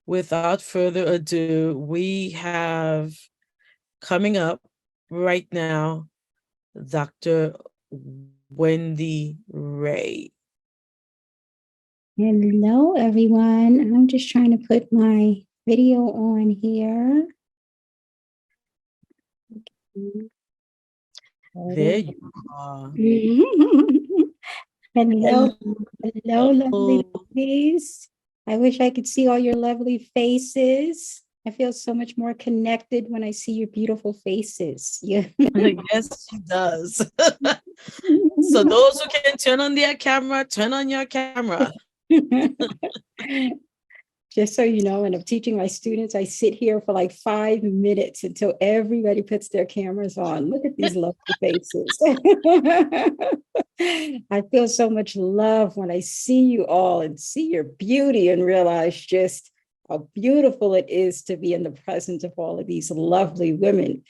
without further ado, we have coming up right now, Dr. Wendy Wray. Hello, everyone. I'm just trying to put my video on here. There you are. Hello, hello, lovely Hello. ladies. I wish I could see all your lovely faces. I feel so much more connected when I see your beautiful faces. Yeah. Yes, she does. So those who can turn on their camera, turn on your camera. Just so you know, and I'm teaching my students, I sit here for like 5 minutes until everybody puts their cameras on. Look at these lovely faces. I feel so much love when I see you all and see your beauty and realize just how beautiful it is to be in the presence of all of these lovely women.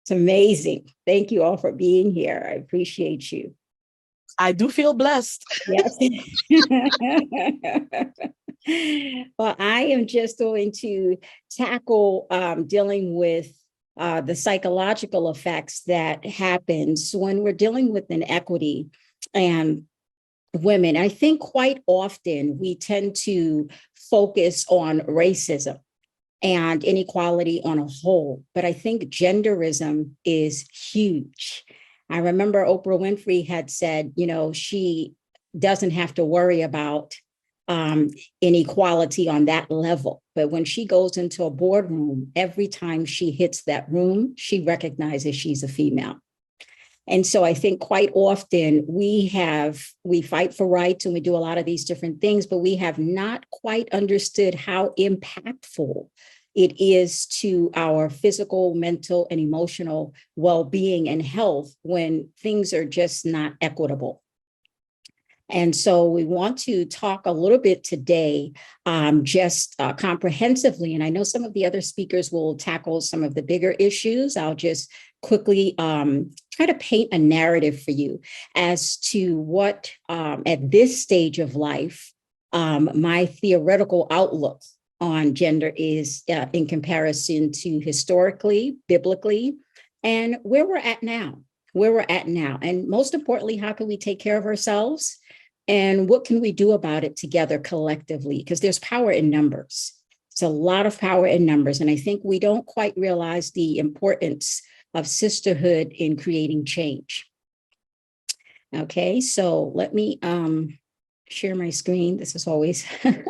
It's amazing. Thank you all for being here. I appreciate you. I do feel blessed. Yes. Well, I am just going to tackle dealing with the psychological effects that happens when we're dealing with inequity and women. I think quite often we tend to focus on racism and inequality on a whole, but I think genderism is huge. I remember Oprah Winfrey had said, she doesn't have to worry about inequality on that level. But when she goes into a boardroom, every time she hits that room, she recognizes she's a female. And so I think quite often we fight for rights and we do a lot of these different things, but we have not quite understood how impactful it is to our physical, mental, and emotional well-being and health when things are just not equitable. And so we want to talk a little bit today, just comprehensively. And I know some of the other speakers will tackle some of the bigger issues. I'll just quickly try to paint a narrative for you as to what, at this stage of life, my theoretical outlook on gender is in comparison to historically, biblically, and where we're at now. And most importantly, how can we take care of ourselves? And what can we do about it together collectively? Because there's power in numbers. It's a lot of power in numbers. And I think we don't quite realize the importance of sisterhood in creating change. Okay, so let me share my screen. This is always a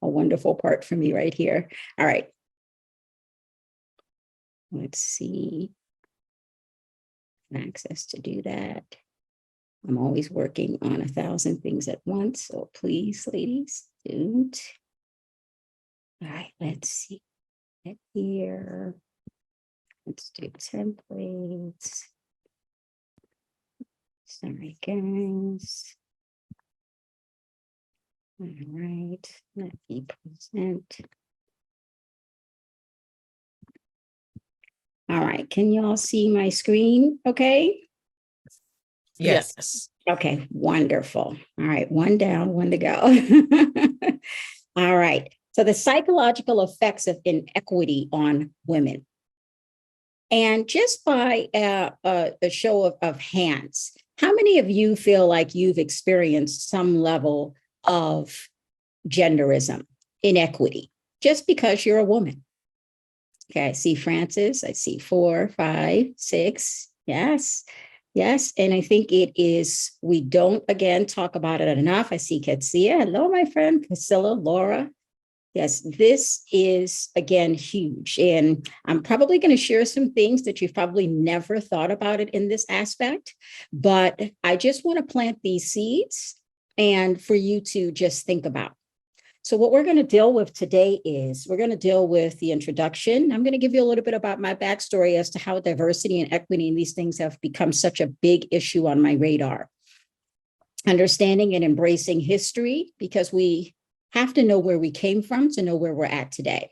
wonderful part for me right here. All right. Let's see. Access to do that. I'm always working on 1,000 things at once. So please, ladies, don't. All right, let's see. Here. Let's do templates. Sorry, guys. All right, let me present. All right, can you all see my screen? Okay. Yes. Okay, wonderful. All right, one down, one to go. All right. So the psychological effects of inequity on women. And just by a show of hands, how many of you feel like you've experienced some level of genderism, inequity, just because you're a woman? Okay, I see Francis. I see 4, 5, 6. Yes. Yes. And I think we don't, again, talk about it enough. I see Ketsia. Hello, my friend. Priscilla, Laura. Yes, this is, again, huge. And I'm probably going to share some things that you've probably never thought about it in this aspect. But I just want to plant these seeds and for you to just think about. So what we're going to deal with today is we're going to deal with the introduction. I'm going to give you a little bit about my backstory as to how diversity and equity and these things have become such a big issue on my radar. Understanding and embracing history, because we have to know where we came from to know where we're at today.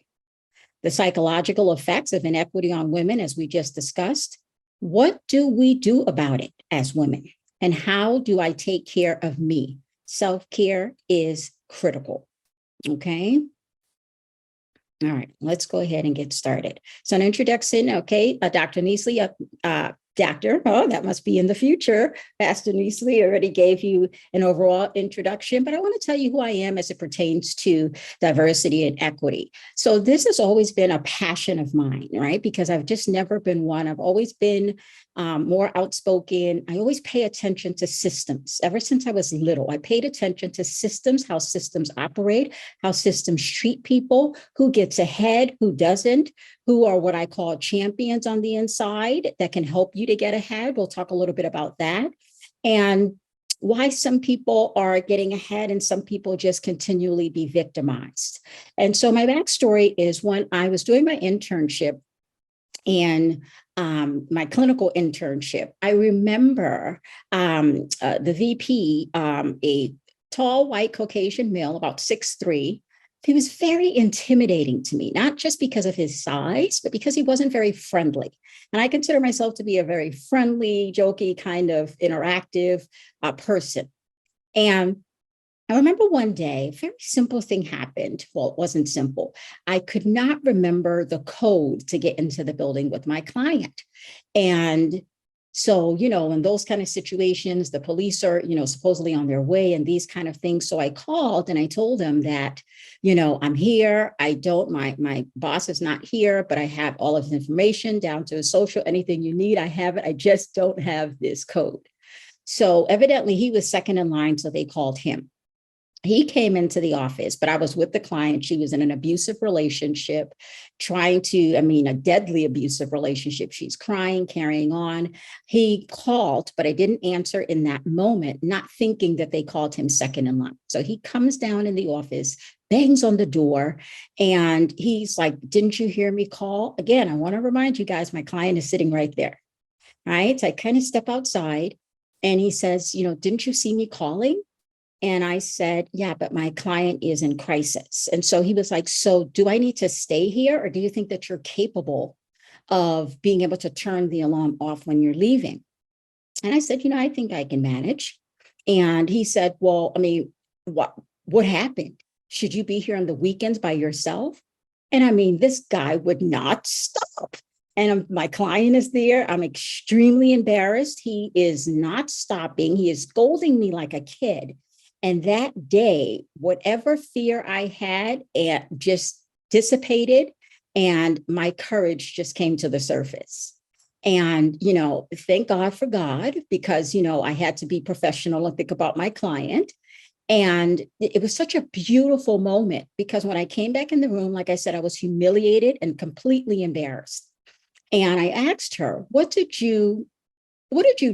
The psychological effects of inequity on women, as we just discussed. What do we do about it as women? And how do I take care of me? Self-care is critical. Okay. All right, let's go ahead and get started. So an introduction, okay, Dr. Neasley, Doctor, oh, that must be in the future. Pastor Neasley already gave you an overall introduction, but I want to tell you who I am as it pertains to diversity and equity. So this has always been a passion of mine, right? Because I've just never been one. I've always been more outspoken. I always pay attention to systems. Ever since I was little, I paid attention to systems, how systems operate, how systems treat people, who gets ahead, who doesn't, who are what I call champions on the inside that can help you to get ahead. We'll talk a little bit about that. And why some people are getting ahead and some people just continually be victimized. And so my backstory is when I was doing my internship and my clinical internship, I remember the VP, a tall, white, Caucasian male, about 6'3". He was very intimidating to me, not just because of his size, but because he wasn't very friendly. And I consider myself to be a very friendly, jokey, kind of interactive person. And I remember one day, a very simple thing happened. Well, it wasn't simple. I could not remember the code to get into the building with my client. And so, in those kind of situations, the police are, supposedly on their way and these kind of things. So I called and I told them that, I'm here. My boss is not here, but I have all of the information down to social, anything you need. I have it. I just don't have this code. So evidently he was second in line. So they called him. He came into the office, but I was with the client. She was in an abusive relationship, a deadly abusive relationship. She's crying, carrying on. He called, but I didn't answer in that moment, not thinking that they called him second in line. So he comes down in the office, bangs on the door, and he's like, "Didn't you hear me call?" Again, I want to remind you guys, my client is sitting right there. Right. So I kind of step outside and he says, "Didn't you see me calling?" And I said, "Yeah, but my client is in crisis." And so he was like, "So do I need to stay here? Or do you think that you're capable of being able to turn the alarm off when you're leaving?" And I said, "I think I can manage." And he said, "Well, what happened? Should you be here on the weekends by yourself?" And this guy would not stop. And my client is there. I'm extremely embarrassed. He is not stopping. He is scolding me like a kid. And that day, whatever fear I had just dissipated, and my courage just came to the surface. And, thank God for God, because, I had to be professional and think about my client. And it was such a beautiful moment because when I came back in the room, like I said, I was humiliated and completely embarrassed. And I asked her, what did you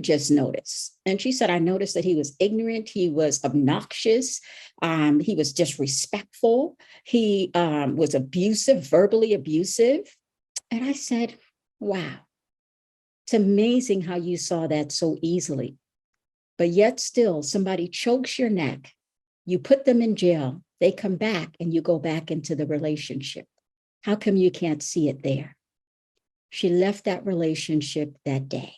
just notice? And she said, "I noticed that he was ignorant. He was obnoxious. He was disrespectful. He was abusive, verbally abusive." And I said, "Wow, it's amazing how you saw that so easily. But yet still somebody chokes your neck. You put them in jail. They come back and you go back into the relationship. How come you can't see it there?" She left that relationship that day.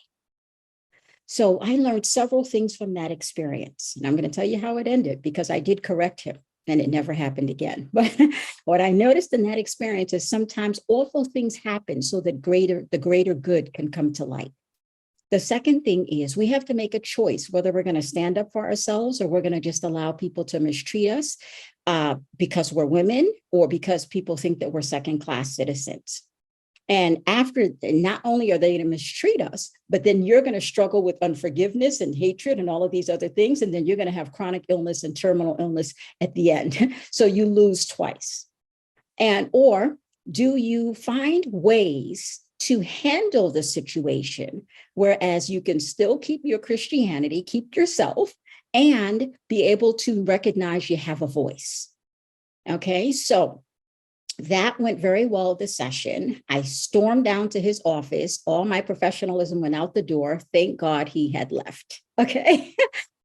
So I learned several things from that experience. And I'm going to tell you how it ended because I did correct him and it never happened again. But what I noticed in that experience is sometimes awful things happen so that the greater good can come to light. The second thing is we have to make a choice whether we're going to stand up for ourselves or we're going to just allow people to mistreat us because we're women or because people think that we're second-class citizens. And after, not only are they going to mistreat us, but then you're going to struggle with unforgiveness and hatred and all of these other things. And then you're going to have chronic illness and terminal illness at the end. So you lose twice. Or do you find ways to handle the situation, whereas you can still keep your Christianity, keep yourself, and be able to recognize you have a voice? Okay, so that went very well this session. I stormed down to his office. All my professionalism went out the door. Thank God he had left. Okay,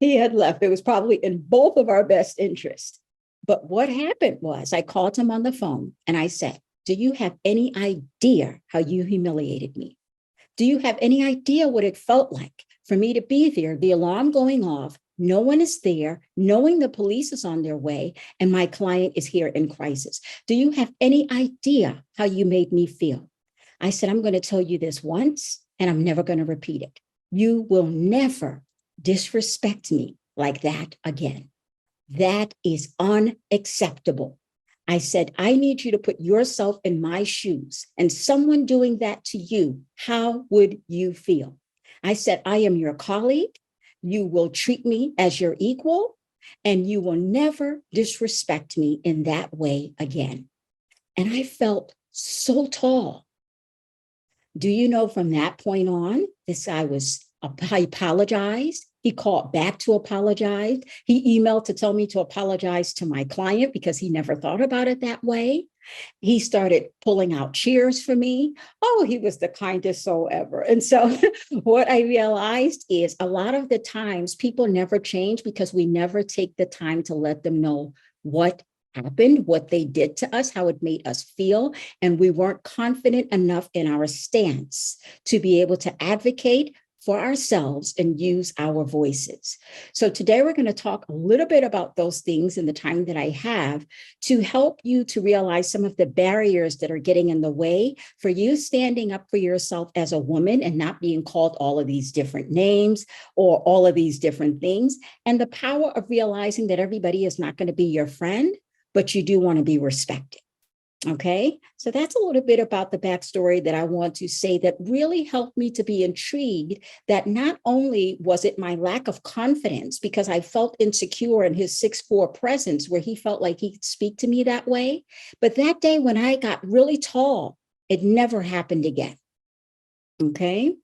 he had left. It was probably in both of our best interests. But what happened was I called him on the phone and I said, "Do you have any idea how you humiliated me? Do you have any idea what it felt like for me to be there, the alarm going off, No one is there, knowing the police is on their way, and my client is here in crisis. Do you have any idea how you made me feel? I said, I'm going to tell you this once, and I'm never going to repeat it. You will never disrespect me like that again. That is unacceptable. I said, I need you to put yourself in my shoes, and someone doing that to you, how would you feel? I said, I am your colleague. You will treat me as your equal, and you will never disrespect me in that way again. And I felt so tall. Do you know, from that point on, this guy he apologized. He called back to apologize. He emailed to tell me to apologize to my client because he never thought about it that way. He started pulling out chairs for me. Oh, he was the kindest soul ever. And so what I realized is a lot of the times people never change because we never take the time to let them know what happened, what they did to us, how it made us feel. And we weren't confident enough in our stance to be able to advocate for ourselves and use our voices. So today we're going to talk a little bit about those things in the time that I have to help you to realize some of the barriers that are getting in the way for you standing up for yourself as a woman and not being called all of these different names or all of these different things, and the power of realizing that everybody is not going to be your friend, but you do want to be respected. Okay, so that's a little bit about the backstory that I want to say that really helped me to be intrigued that not only was it my lack of confidence because I felt insecure in his 6'4" presence where he felt like he could speak to me that way, but that day when I got really tall, it never happened again. Okay,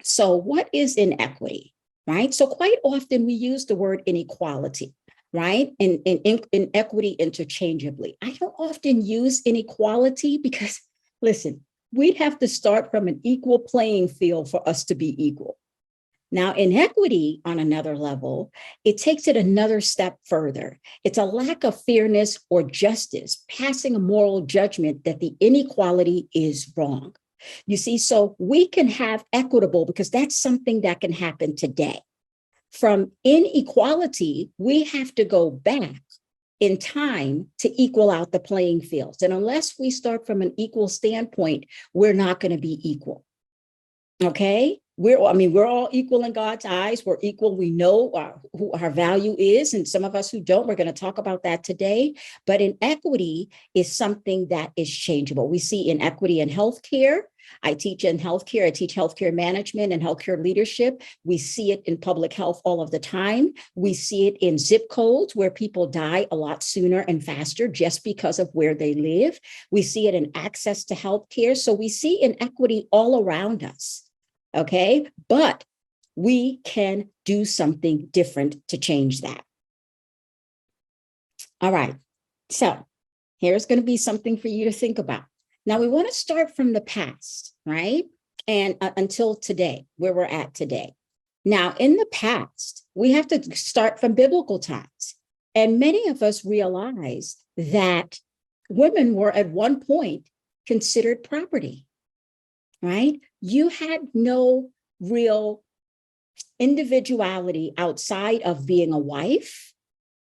so what is inequity, right? So quite often we use the word inequality, right? And inequity interchangeably. I don't often use inequality because, listen, we'd have to start from an equal playing field for us to be equal. Now, inequity on another level, it takes it another step further. It's a lack of fairness or justice, passing a moral judgment that the inequality is wrong. You see, so we can have equitable because that's something that can happen today. From inequality, we have to go back in time to equal out the playing fields. And unless we start from an equal standpoint, we're not going to be equal. Okay? We're all equal in God's eyes. We're equal. We know who our value is. And some of us who don't, we're going to talk about that today. But inequity is something that is changeable. We see inequity in healthcare. I teach in healthcare. I teach healthcare management and healthcare leadership. We see it in public health all of the time. We see it in zip codes where people die a lot sooner and faster just because of where they live. We see it in access to healthcare. So we see inequity all around us. Okay, but we can do something different to change that. All right, so here's going to be something for you to think about. Now, we want to start from the past, right? And until today, where we're at today. Now, in the past, we have to start from biblical times. And many of us realize that women were at one point considered property, right? You had no real individuality outside of being a wife,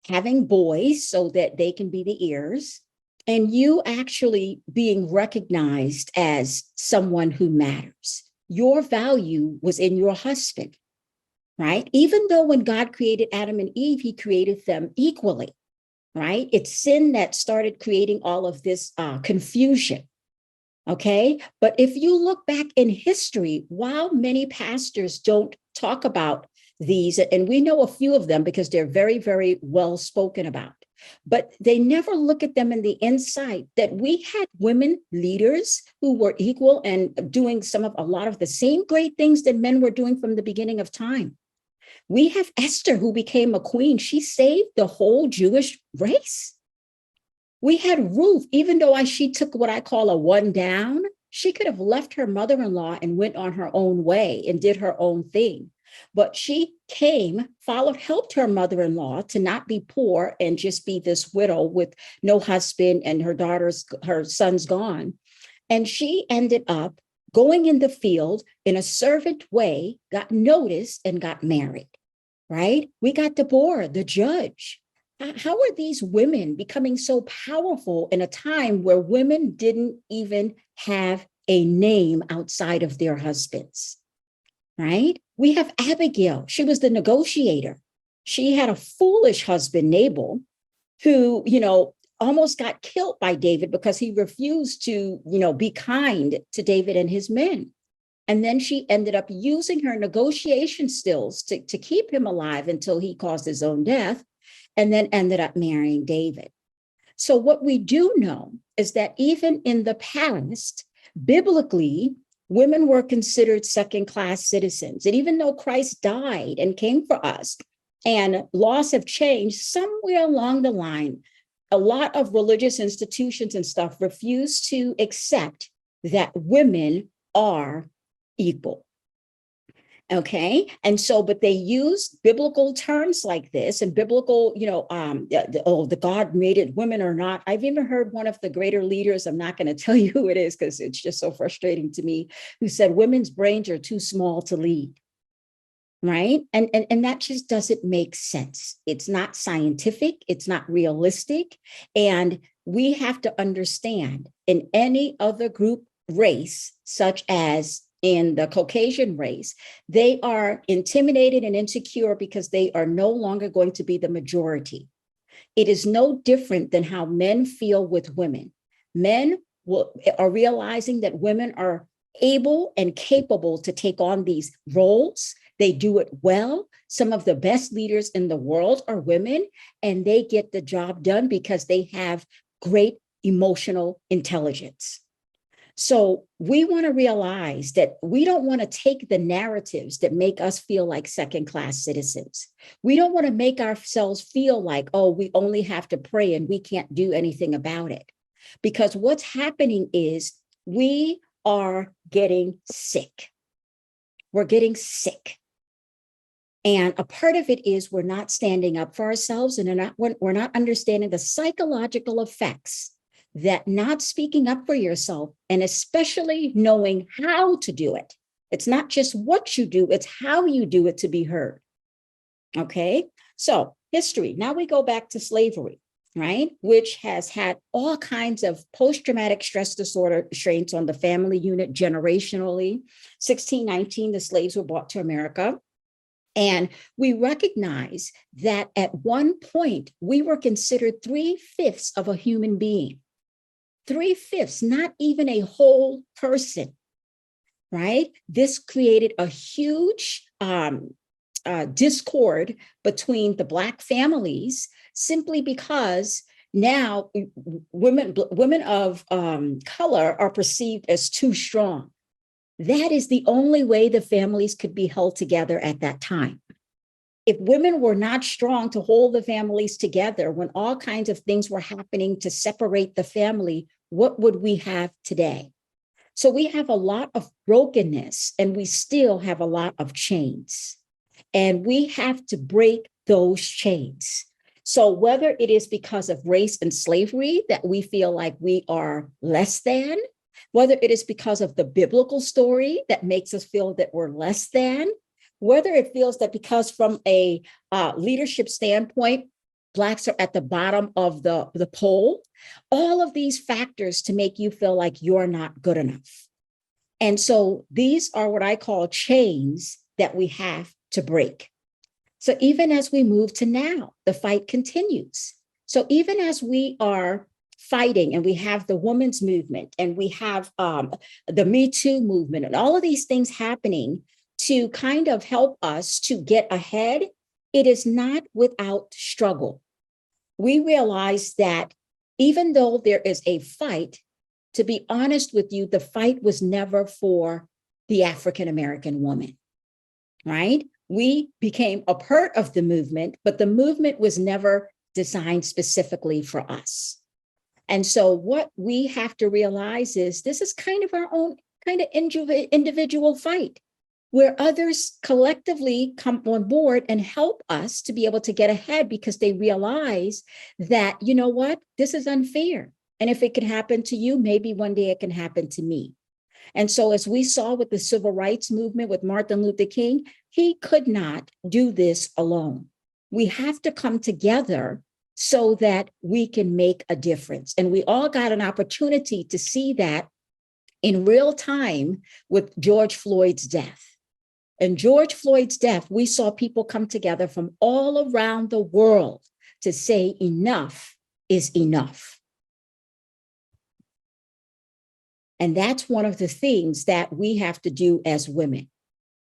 having boys so that they can be the heirs, and you actually being recognized as someone who matters. Your value was in your husband, right? Even though when God created Adam and Eve, he created them equally, right? It's sin that started creating all of this confusion. Okay, but if you look back in history, while many pastors don't talk about these, and we know a few of them because they're very, very well spoken about, but they never look at them in the insight that we had women leaders who were equal and doing a lot of the same great things that men were doing from the beginning of time. We have Esther, who became a queen. She saved the whole Jewish race. We had Ruth, even though she took what I call a one down, she could have left her mother-in-law and went on her own way and did her own thing. But she came, helped her mother-in-law to not be poor and just be this widow with no husband and her son's gone. And she ended up going in the field in a servant way, got noticed and got married. right? We got Deborah, the judge. How are these women becoming so powerful in a time where women didn't even have a name outside of their husbands, right? We have Abigail. She was the negotiator. She had a foolish husband, Nabal, who, almost got killed by David because he refused to, be kind to David and his men. And then she ended up using her negotiation skills to keep him alive until he caused his own death, and then ended up marrying David. So what we do know is that even in the past, biblically, women were considered second-class citizens. And even though Christ died and came for us, and laws have changed, somewhere along the line, a lot of religious institutions and stuff refuse to accept that women are equal. Okay. And so, but they use biblical terms like this and biblical, the God made it women or not. I've even heard one of the greater leaders, I'm not going to tell you who it is because it's just so frustrating to me, who said women's brains are too small to lead. Right. And that just doesn't make sense. It's not scientific. It's not realistic. And we have to understand in any other group race, such as in the Caucasian race, they are intimidated and insecure because they are no longer going to be the majority. It is no different than how men feel with women. Men are realizing that women are able and capable to take on these roles. They do it well. Some of the best leaders in the world are women, and they get the job done because they have great emotional intelligence. So we want to realize that we don't want to take the narratives that make us feel like second-class citizens. We don't want to make ourselves feel like, oh, we only have to pray and we can't do anything about it. Because what's happening is we are getting sick. We're getting sick. And a part of it is we're not standing up for ourselves, and we're not understanding the psychological effects that not speaking up for yourself, and especially knowing how to do it. It's not just what you do, it's how you do it to be heard. Okay, so history. Now we go back to slavery, right? Which has had all kinds of post-traumatic stress disorder strains on the family unit generationally. 1619, the slaves were brought to America. And we recognize that at one point, we were considered 3/5 of a human being. 3/5, not even a whole person, right? This created a huge discord between the Black families simply because now women of color are perceived as too strong. That is the only way the families could be held together at that time. If women were not strong to hold the families together when all kinds of things were happening to separate the family, what would we have today? So we have a lot of brokenness, and we still have a lot of chains. And we have to break those chains. So whether it is because of race and slavery that we feel like we are less than, whether it is because of the biblical story that makes us feel that we're less than, whether it feels that because from a leadership standpoint, Blacks are at the bottom of the poll, all of these factors to make you feel like you're not good enough. And so these are what I call chains that we have to break. So even as we move to now, the fight continues. So even as we are fighting and we have the women's movement and we have the Me Too movement and all of these things happening to kind of help us to get ahead, it is not without struggle. We realize that even though there is a fight, to be honest with you, the fight was never for the African-American woman, right? We became a part of the movement, but the movement was never designed specifically for us. And so what we have to realize is this is kind of our own kind of individual fight, where others collectively come on board and help us to be able to get ahead because they realize that, you know what, this is unfair. And if it can happen to you, maybe one day it can happen to me. And so, as we saw with the civil rights movement with Martin Luther King, he could not do this alone. We have to come together so that we can make a difference. And we all got an opportunity to see that in real time with George Floyd's death. And George Floyd's death, we saw people come together from all around the world to say enough is enough. And that's one of the things that we have to do as women.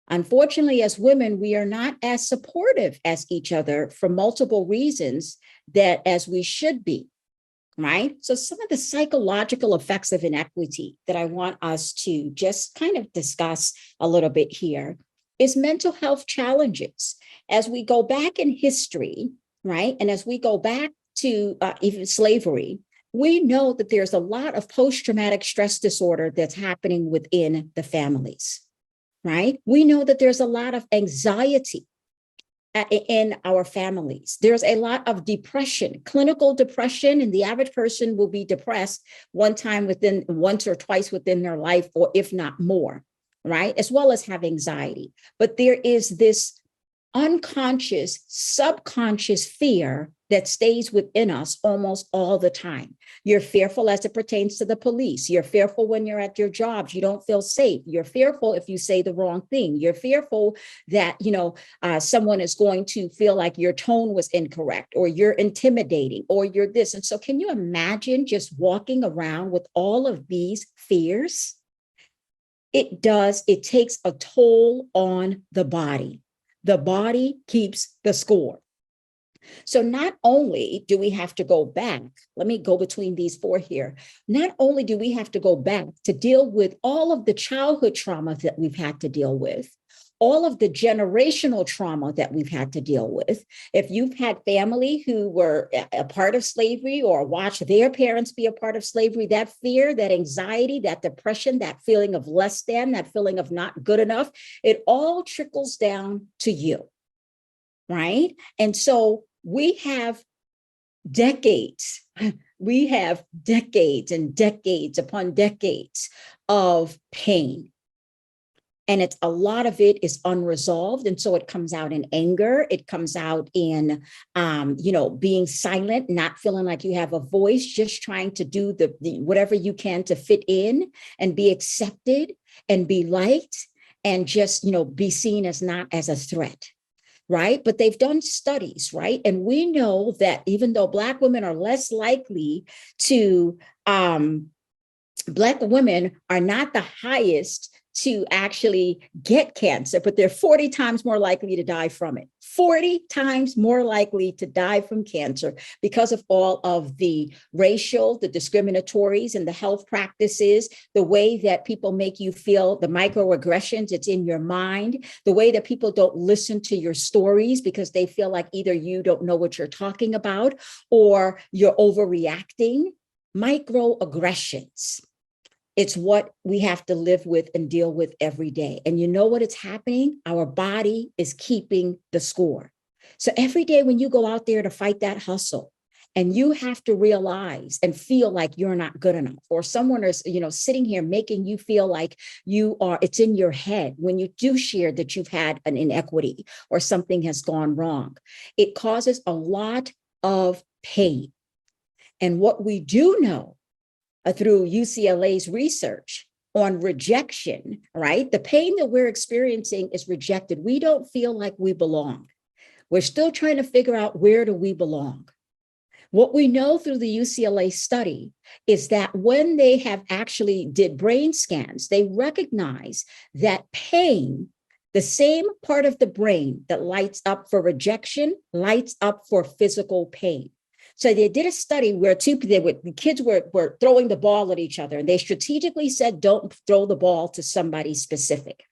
Unfortunately, as women, we are not as supportive as each other for multiple reasons that as we should be, right? So some of the psychological effects of inequity that I want us to just kind of discuss a little bit here is mental health challenges. As we go back in history, right? And as we go back to even slavery, we know that there's a lot of post-traumatic stress disorder that's happening within the families, right? We know that there's a lot of anxiety in our families. There's a lot of depression, clinical depression, and the average person will be depressed once or twice within their life, or if not more, right? As well as have anxiety. But there is this unconscious, subconscious fear that stays within us almost all the time. You're fearful as it pertains to the police. You're fearful when you're at your jobs. You don't feel safe. You're fearful if you say the wrong thing. You're fearful that, someone is going to feel like your tone was incorrect, or you're intimidating, or you're this. And so can you imagine just walking around with all of these fears? It takes a toll on the body. The body keeps the score. So not only do we have to go back, let me go between these four here. Not only do we have to go back to deal with all of the childhood trauma that we've had to deal with, all of the generational trauma that we've had to deal with. If you've had family who were a part of slavery or watched their parents be a part of slavery, that fear, that anxiety, that depression, that feeling of less than, that feeling of not good enough, it all trickles down to you, right? And so we have decades and decades upon decades of pain. And a lot of it is unresolved. And so it comes out in anger. It comes out in, being silent, not feeling like you have a voice, just trying to do the whatever you can to fit in and be accepted and be liked and just, be seen as not as a threat. Right? But they've done studies, right? And we know that even though Black women are less likely to, Black women are not the highest to actually get cancer, but they're 40 times more likely to die from it. 40 times more likely to die from cancer because of all of the racial, the discriminatories, and the health practices, the way that people make you feel, the microaggressions, it's in your mind, the way that people don't listen to your stories because they feel like either you don't know what you're talking about or you're overreacting. Microaggressions. It's what we have to live with and deal with every day. And you know what is happening? Our body is keeping the score. So every day when you go out there to fight that hustle, and you have to realize and feel like you're not good enough, or someone is, sitting here making you feel like it's in your head when you do share that you've had an inequity or something has gone wrong. It causes a lot of pain. And what we do know through UCLA's research on rejection, right? The pain that we're experiencing is rejected. We don't feel like we belong. We're still trying to figure out, where do we belong? What we know through the UCLA study is that when they have actually did brain scans, they recognize that pain, the same part of the brain that lights up for rejection, lights up for physical pain. So they did a study where the kids were throwing the ball at each other, and they strategically said, don't throw the ball to somebody specific.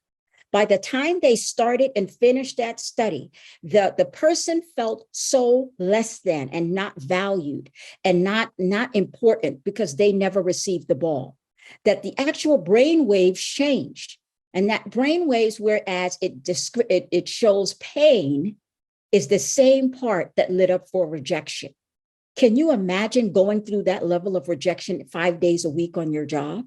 By the time they started and finished that study, the person felt so less than and not valued and not important because they never received the ball, that the actual brain waves changed. And that brain waves, whereas it shows pain, is the same part that lit up for rejection. Can you imagine going through that level of rejection 5 days a week on your job?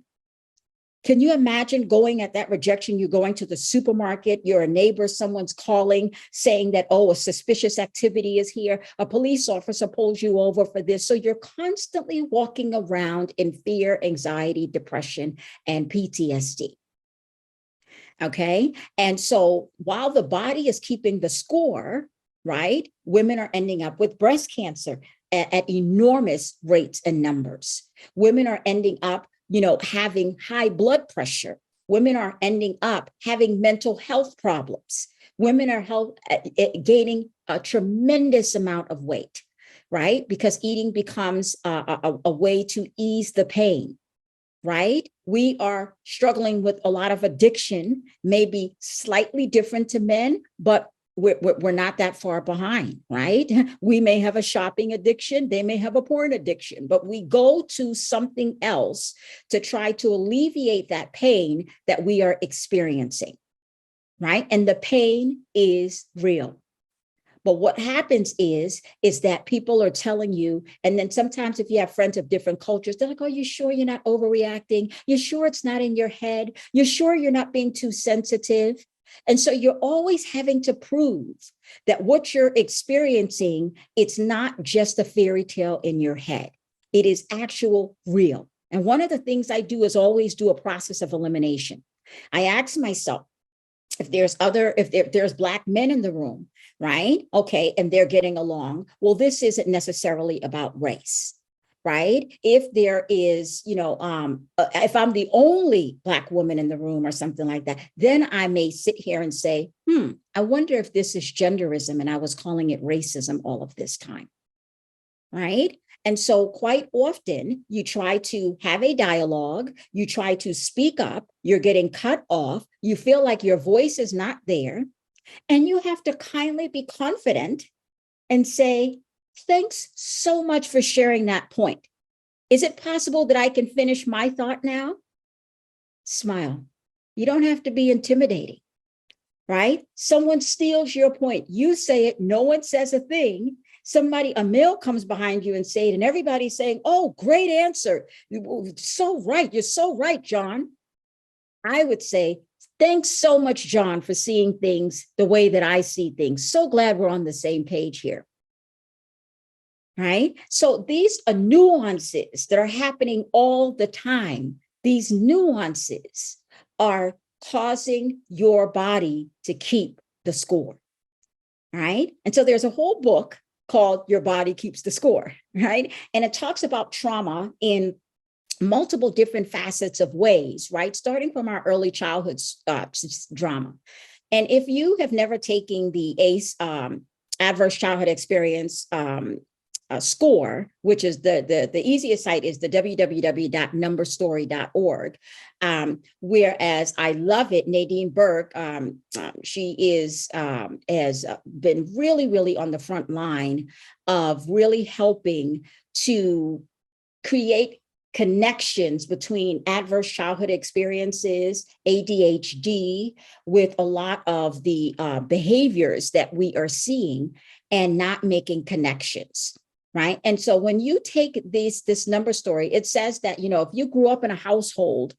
Can you imagine going at that rejection? You're going to the supermarket, you're a neighbor, someone's calling saying that, oh, a suspicious activity is here. A police officer pulls you over for this. So you're constantly walking around in fear, anxiety, depression, and PTSD. Okay. And so while the body is keeping the score, right, women are ending up with breast cancer at enormous rates and numbers. Women are ending up, having high blood pressure. Women are ending up having mental health problems. Women are gaining a tremendous amount of weight, right? Because eating becomes a way to ease the pain, right? We are struggling with a lot of addiction, maybe slightly different to men, but we're not that far behind, right? We may have a shopping addiction, they may have a porn addiction, but we go to something else to try to alleviate that pain that we are experiencing, right? And the pain is real. But what happens is that people are telling you, and then sometimes if you have friends of different cultures, they're like, oh, you sure you're not overreacting? You sure it's not in your head? You sure you're not being too sensitive? And so you're always having to prove that what you're experiencing, it's not just a fairy tale in your head. It is actual real. And one of the things I do is always do a process of elimination. I ask myself, if there's Black men in the room, right? Okay, and they're getting along. Well, this isn't necessarily about race, right? If there is, if I'm the only Black woman in the room or something like that, then I may sit here and say, I wonder if this is genderism and I was calling it racism all of this time, right? And so quite often you try to have a dialogue, you try to speak up, you're getting cut off, you feel like your voice is not there, and you have to kindly be confident and say, thanks so much for sharing that point. Is it possible that I can finish my thought now? Smile. You don't have to be intimidating, right? Someone steals your point. You say it, no one says a thing. A male comes behind you and say it, and everybody's saying, oh, great answer. So right. You're so right, John. I would say, thanks so much, John, for seeing things the way that I see things. So glad we're on the same page here. Right? So these are nuances that are happening all the time. These nuances are causing your body to keep the score. Right? And so there's a whole book called Your Body Keeps the Score, right? And it talks about trauma in multiple different facets of ways, right? Starting from our early childhood drama. And if you have never taken the ACE, Adverse Childhood Experience score, which is the easiest site is the www.numberstory.org. Whereas I love it, Nadine Burke, she has been really, really on the front line of really helping to create connections between adverse childhood experiences, ADHD, with a lot of the behaviors that we are seeing and not making connections. Right. And so when you take this number story, it says that, if you grew up in a household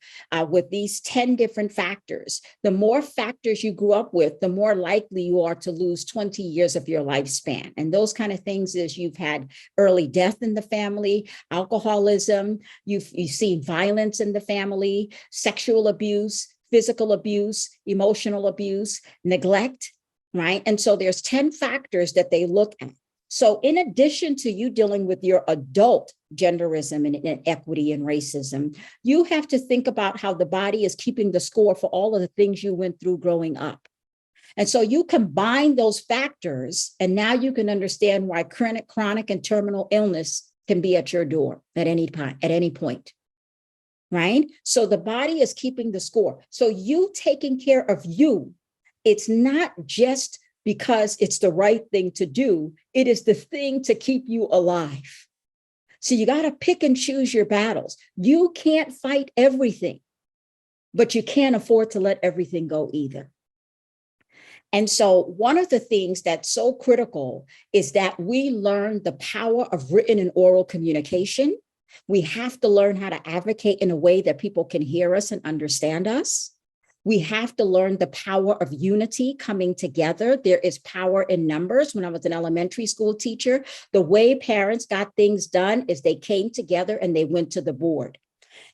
with these 10 different factors, the more factors you grew up with, the more likely you are to lose 20 years of your lifespan. And those kind of things is you've had early death in the family, alcoholism, you've seen violence in the family, sexual abuse, physical abuse, emotional abuse, neglect. Right. And so there's 10 factors that they look at. So in addition to you dealing with your adult genderism and inequity and racism, you have to think about how the body is keeping the score for all of the things you went through growing up. And so you combine those factors, and now you can understand why chronic and terminal illness can be at your door at any point. Right? So the body is keeping the score. So you taking care of you, it's not just because it's the right thing to do. It is the thing to keep you alive. So you got to pick and choose your battles. You can't fight everything, but you can't afford to let everything go either. And so one of the things that's so critical is that we learn the power of written and oral communication. We have to learn how to advocate in a way that people can hear us and understand us. We have to learn the power of unity coming together. There is power in numbers. When I was an elementary school teacher, the way parents got things done is they came together and they went to the board.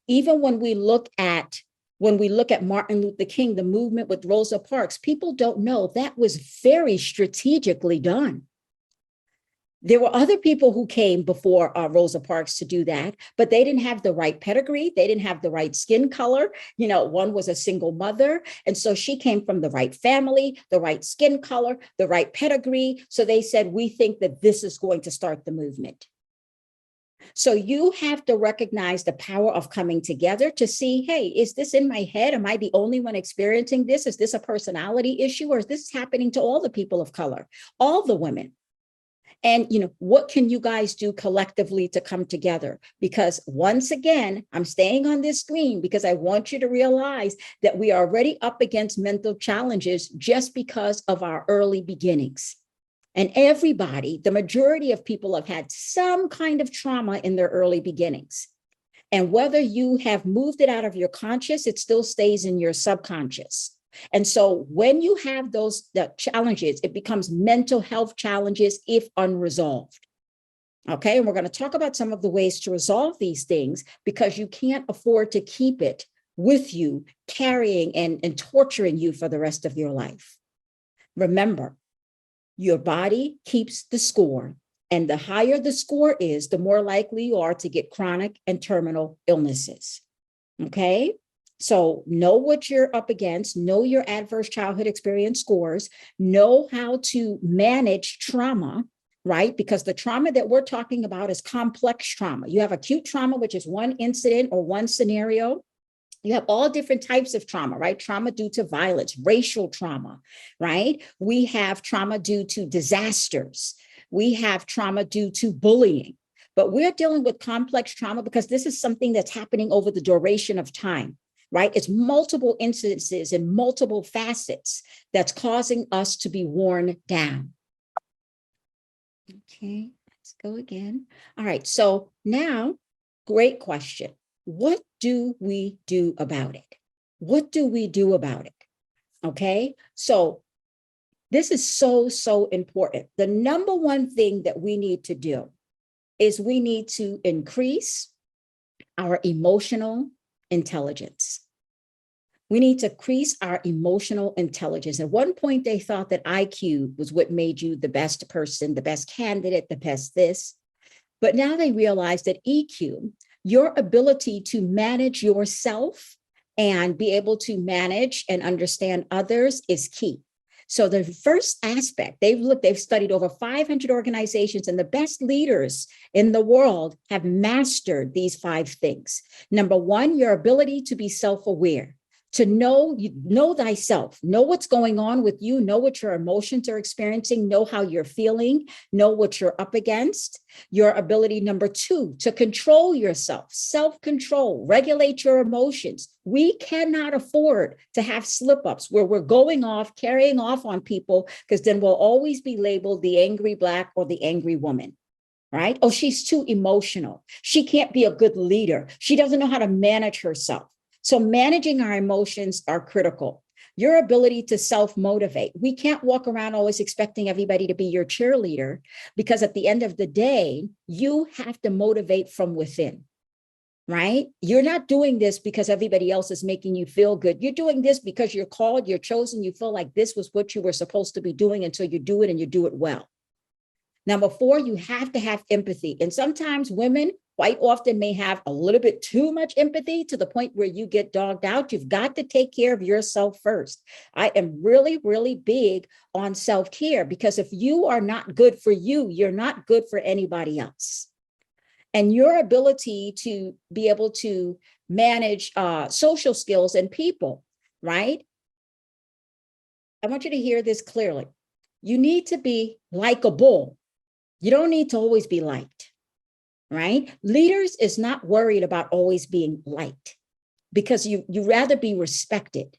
Even when we look at Martin Luther King, the movement with Rosa Parks, people don't know that was very strategically done. There were other people who came before Rosa Parks to do that, but they didn't have the right pedigree. They didn't have the right skin color. One was a single mother. And so she came from the right family, the right skin color, the right pedigree. So they said, we think that this is going to start the movement. So you have to recognize the power of coming together to see, hey, is this in my head? Am I the only one experiencing this? Is this a personality issue, or is this happening to all the people of color, all the women? And, what can you guys do collectively to come together? Because once again, I'm staying on this screen because I want you to realize that we are already up against mental challenges just because of our early beginnings. And everybody, the majority of people have had some kind of trauma in their early beginnings. And whether you have moved it out of your conscious, it still stays in your subconscious. And so when you have the challenges, it becomes mental health challenges if unresolved. Okay, and we're going to talk about some of the ways to resolve these things because you can't afford to keep it with you, carrying and torturing you for the rest of your life. Remember, your body keeps the score, and the higher the score is, the more likely you are to get chronic and terminal illnesses. Okay? So know what you're up against, know your adverse childhood experience scores, know how to manage trauma, right? Because the trauma that we're talking about is complex trauma. You have acute trauma, which is one incident or one scenario. You have all different types of trauma, right? Trauma due to violence, racial trauma, right? We have trauma due to disasters. We have trauma due to bullying. But we're dealing with complex trauma because this is something that's happening over the duration of time. Right? It's multiple incidences and multiple facets that's causing us to be worn down. Okay, let's go again. All right, so now, great question. What do we do about it? What do we do about it? Okay, so this is so important. The number one thing that we need to do is we need to increase our emotional intelligence. We need to increase our emotional intelligence. At one point, they thought that IQ was what made you the best person, the best candidate, the best this. But now they realize that EQ, your ability to manage yourself and be able to manage and understand others, is key. So the first aspect, they've studied over 500 organizations, and the best leaders in the world have mastered these 5 things. Number one, your ability to be self-aware, to know thyself, know what's going on with you, know what your emotions are experiencing, know how you're feeling, know what you're up against. Your ability, number 2, to control yourself, self-control, regulate your emotions. We cannot afford to have slip-ups where we're going off, carrying off on people, because then we'll always be labeled the angry Black or the angry woman. Right? Oh, she's too emotional. She can't be a good leader. She doesn't know how to manage herself. So managing our emotions are critical. Your ability to self-motivate. We can't walk around always expecting everybody to be your cheerleader, because at the end of the day, you have to motivate from within, right? You're not doing this because everybody else is making you feel good. You're doing this because you're called, you're chosen, you feel like this was what you were supposed to be doing, and so you do it and you do it well. Number 4, you have to have empathy. And sometimes women quite often may have a little bit too much empathy to the point where you get dogged out. You've got to take care of yourself first. I am really big on self-care, because if you are not good for you, you're not good for anybody else. And your ability to be able to manage social skills and people, right? I want you to hear this clearly. You need to be likable. You don't need to always be liked, right? Leaders is not worried about always being liked, because you rather be respected.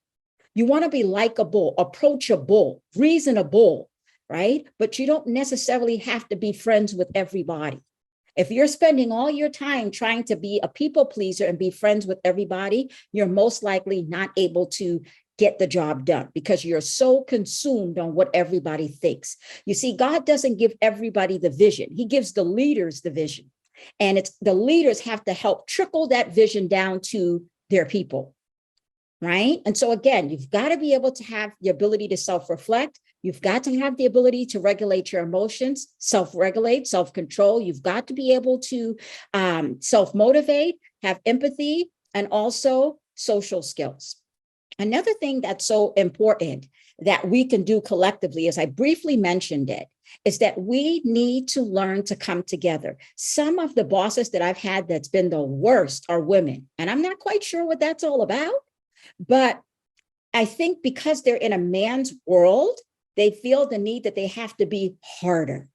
You want to be likable, approachable, reasonable, right? But you don't necessarily have to be friends with everybody. If you're spending all your time trying to be a people pleaser and be friends with everybody, you're most likely not able to get the job done because you're so consumed on what everybody thinks. You see, God doesn't give everybody the vision. He gives the leaders the vision. And it's the leaders have to help trickle that vision down to their people. Right. And so again, you've got to be able to have the ability to self-reflect. You've got to have the ability to regulate your emotions, self-regulate, self-control. You've got to be able to self-motivate, have empathy, and also social skills. Another thing that's so important that we can do collectively, as I briefly mentioned it, is that we need to learn to come together. Some of the bosses that I've had that's been the worst are women, and I'm not quite sure what that's all about. But I think because they're in a man's world, they feel the need that they have to be harder,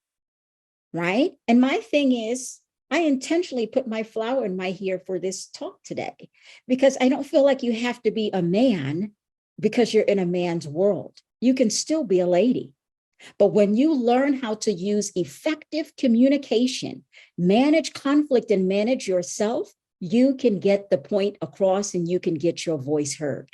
right? And my thing is, I intentionally put my flower in my hair for this talk today, because I don't feel like you have to be a man because you're in a man's world. You can still be a lady. But when you learn how to use effective communication, manage conflict, and manage yourself, you can get the point across and you can get your voice heard.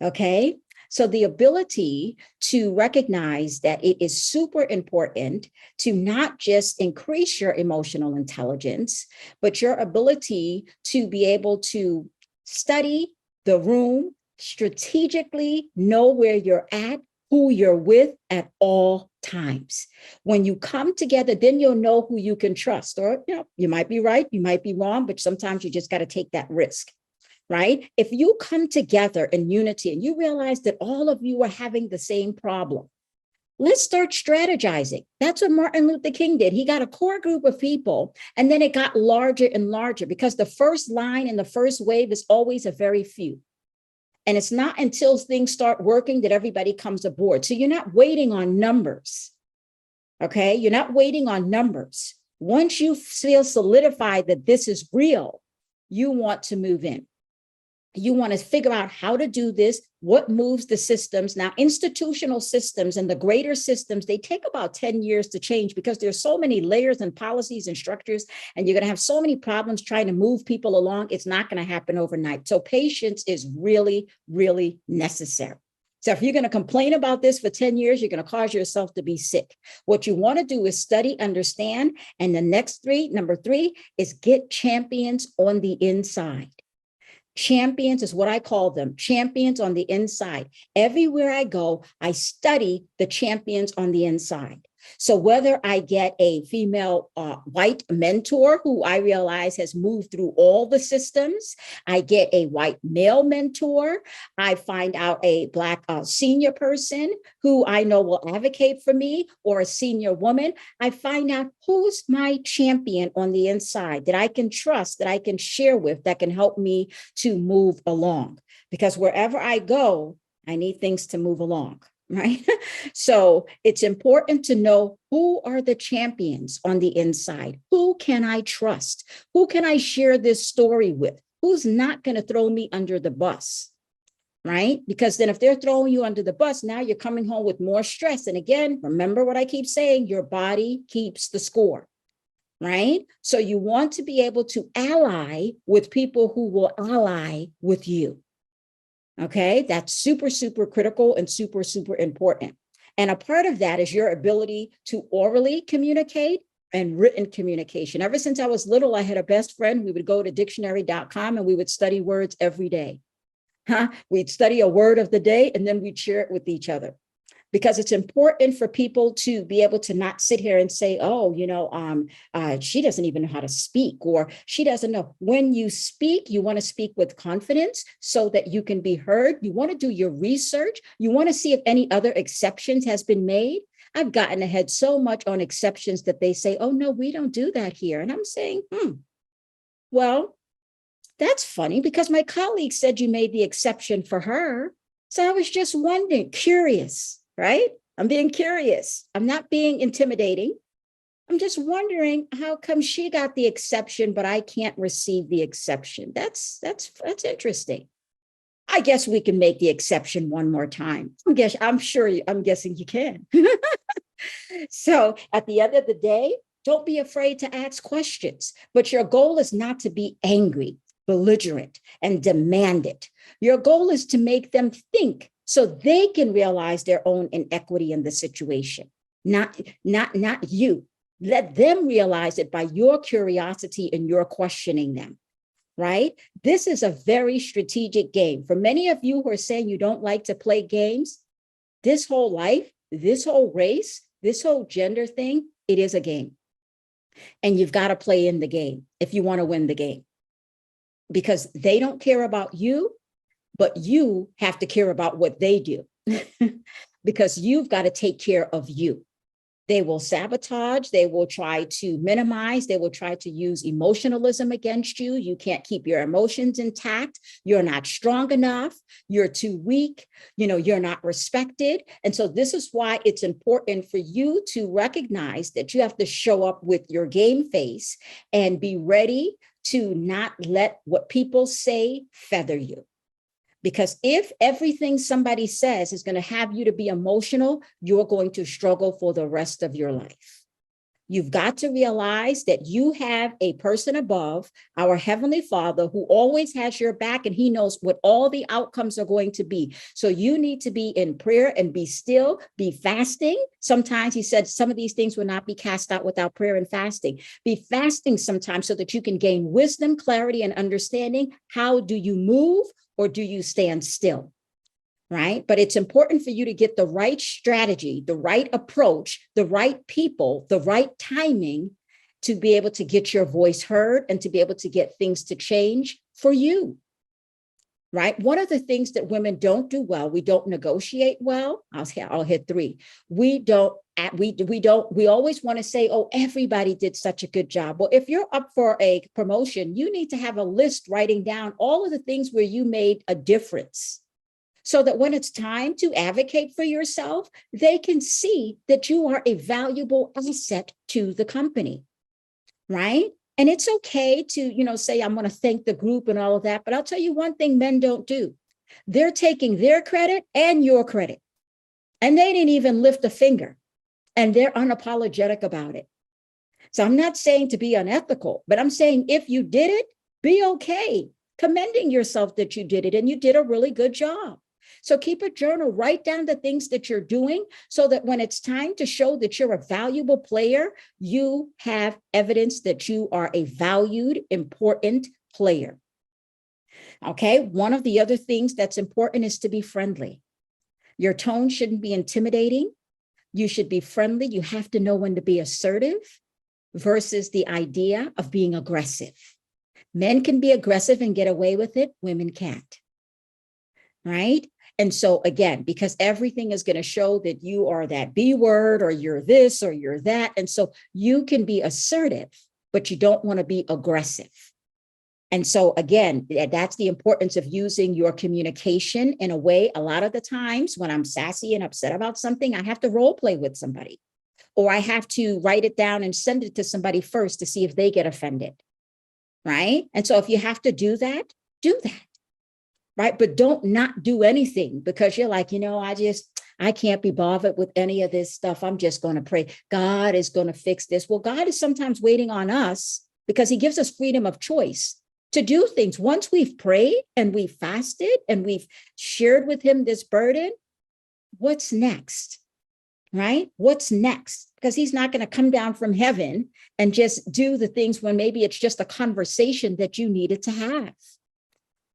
Okay. So the ability to recognize that it is super important to not just increase your emotional intelligence, but your ability to be able to study the room, strategically know where you're at, who you're with at all times. When you come together, then you'll know who you can trust. Or, you might be right, you might be wrong, but sometimes you just got to take that risk, right? If you come together in unity and you realize that all of you are having the same problem, let's start strategizing. That's what Martin Luther King did. He got a core group of people, and then it got larger and larger, because the first line and the first wave is always a very few. And it's not until things start working that everybody comes aboard. So you're not waiting on numbers. Okay. You're not waiting on numbers. Once you feel solidified that this is real, you want to move in. You want to figure out how to do this, what moves the systems. Now, institutional systems and the greater systems, they take about 10 years to change because there's so many layers and policies and structures, and you're going to have so many problems trying to move people along. It's not going to happen overnight. So patience is really, really necessary. So if you're going to complain about this for 10 years, you're going to cause yourself to be sick. What you want to do is study, understand. And number three is get champions on the inside. Champions is what I call them, champions on the inside. Everywhere I go, I study the champions on the inside. So whether I get a female white mentor who I realize has moved through all the systems, I get a white male mentor, I find out a Black senior person who I know will advocate for me, or a senior woman, I find out who's my champion on the inside that I can trust, that I can share with, that can help me to move along. Because wherever I go, I need things to move along. Right? So it's important to know who are the champions on the inside. Who can I trust? Who can I share this story with? Who's not going to throw me under the bus? Right? Because then if they're throwing you under the bus, now you're coming home with more stress. And again, remember what I keep saying, your body keeps the score. Right? So you want to be able to ally with people who will ally with you. Okay, that's super, super critical and super, super important. And a part of that is your ability to orally communicate and written communication. Ever since I was little, I had a best friend. We would go to dictionary.com and we would study words every day. We'd study a word of the day and then we'd share it with each other. Because it's important for people to be able to not sit here and say, oh, she doesn't even know how to speak, or she doesn't know. When you speak, you want to speak with confidence so that you can be heard. You want to do your research. You want to see if any other exceptions has been made. I've gotten ahead so much on exceptions that they say, oh, no, we don't do that here. And I'm saying, well, that's funny because my colleague said you made the exception for her. So I was just wondering, curious. Right? I'm being curious. I'm not being intimidating. I'm just wondering how come she got the exception, but I can't receive the exception. That's interesting. I guess we can make the exception one more time. I'm guessing you can. So at the end of the day, Don't be afraid to ask questions. But your goal is not to be angry, belligerent, and demand it. Your goal is to make them think so they can realize their own inequity in the situation, not you. Let them realize it by your curiosity and your questioning them, right? This is a very strategic game. For many of you who are saying you don't like to play games, this whole life, this whole race, this whole gender thing, it is a game. And you've got to play in the game if you want to win the game. Because they don't care about you, but you have to care about what they do. Because you've got to take care of you. They will sabotage, they will try to minimize, they will try to use emotionalism against you. You can't keep your emotions intact. You're not strong enough. You're too weak. You're not respected. And so this is why it's important for you to recognize that you have to show up with your game face and be ready to not let what people say feather you. Because if everything somebody says is going to have you to be emotional, you're going to struggle for the rest of your life. You've got to realize that you have a person above, our Heavenly Father, who always has your back, and he knows what all the outcomes are going to be. So you need to be in prayer and be still, be fasting. Sometimes he said some of these things will not be cast out without prayer and fasting. Be fasting sometimes so that you can gain wisdom, clarity, and understanding. How do you move? Or do you stand still, right? But it's important for you to get the right strategy, the right approach, the right people, the right timing to be able to get your voice heard and to be able to get things to change for you, right? One of the things that women don't do well, we don't negotiate well. I'll hit three. We always want to say, oh, everybody did such a good job. Well, if you're up for a promotion, you need to have a list writing down all of the things where you made a difference so that when it's time to advocate for yourself, they can see that you are a valuable asset to the company, right? And it's okay to, say, I'm going to thank the group and all of that. But I'll tell you one thing men don't do. They're taking their credit and your credit. And they didn't even lift a finger. And they're unapologetic about it. So I'm not saying to be unethical, but I'm saying if you did it, be okay, commending yourself that you did it and you did a really good job. So keep a journal, write down the things that you're doing so that when it's time to show that you're a valuable player, you have evidence that you are a valued, important player. Okay, one of the other things that's important is to be friendly. Your tone shouldn't be intimidating. You should be friendly. You have to know when to be assertive versus the idea of being aggressive. Men can be aggressive and get away with it. Women can't. Right? And so again, because everything is going to show that you are that B word or you're this or you're that. And so you can be assertive, but you don't want to be aggressive. And so again, that's the importance of using your communication in a way. A lot of the times when I'm sassy and upset about something, I have to role play with somebody, or I have to write it down and send it to somebody first to see if they get offended, right? And so if you have to do that, right? But don't not do anything because you're like, I can't be bothered with any of this stuff. I'm just going to pray. God is going to fix this. Well, God is sometimes waiting on us because he gives us freedom of choice to do things. Once we've prayed and we've fasted and we've shared with him this burden, what's next, right? What's next? Because he's not going to come down from heaven and just do the things when maybe it's just a conversation that you needed to have,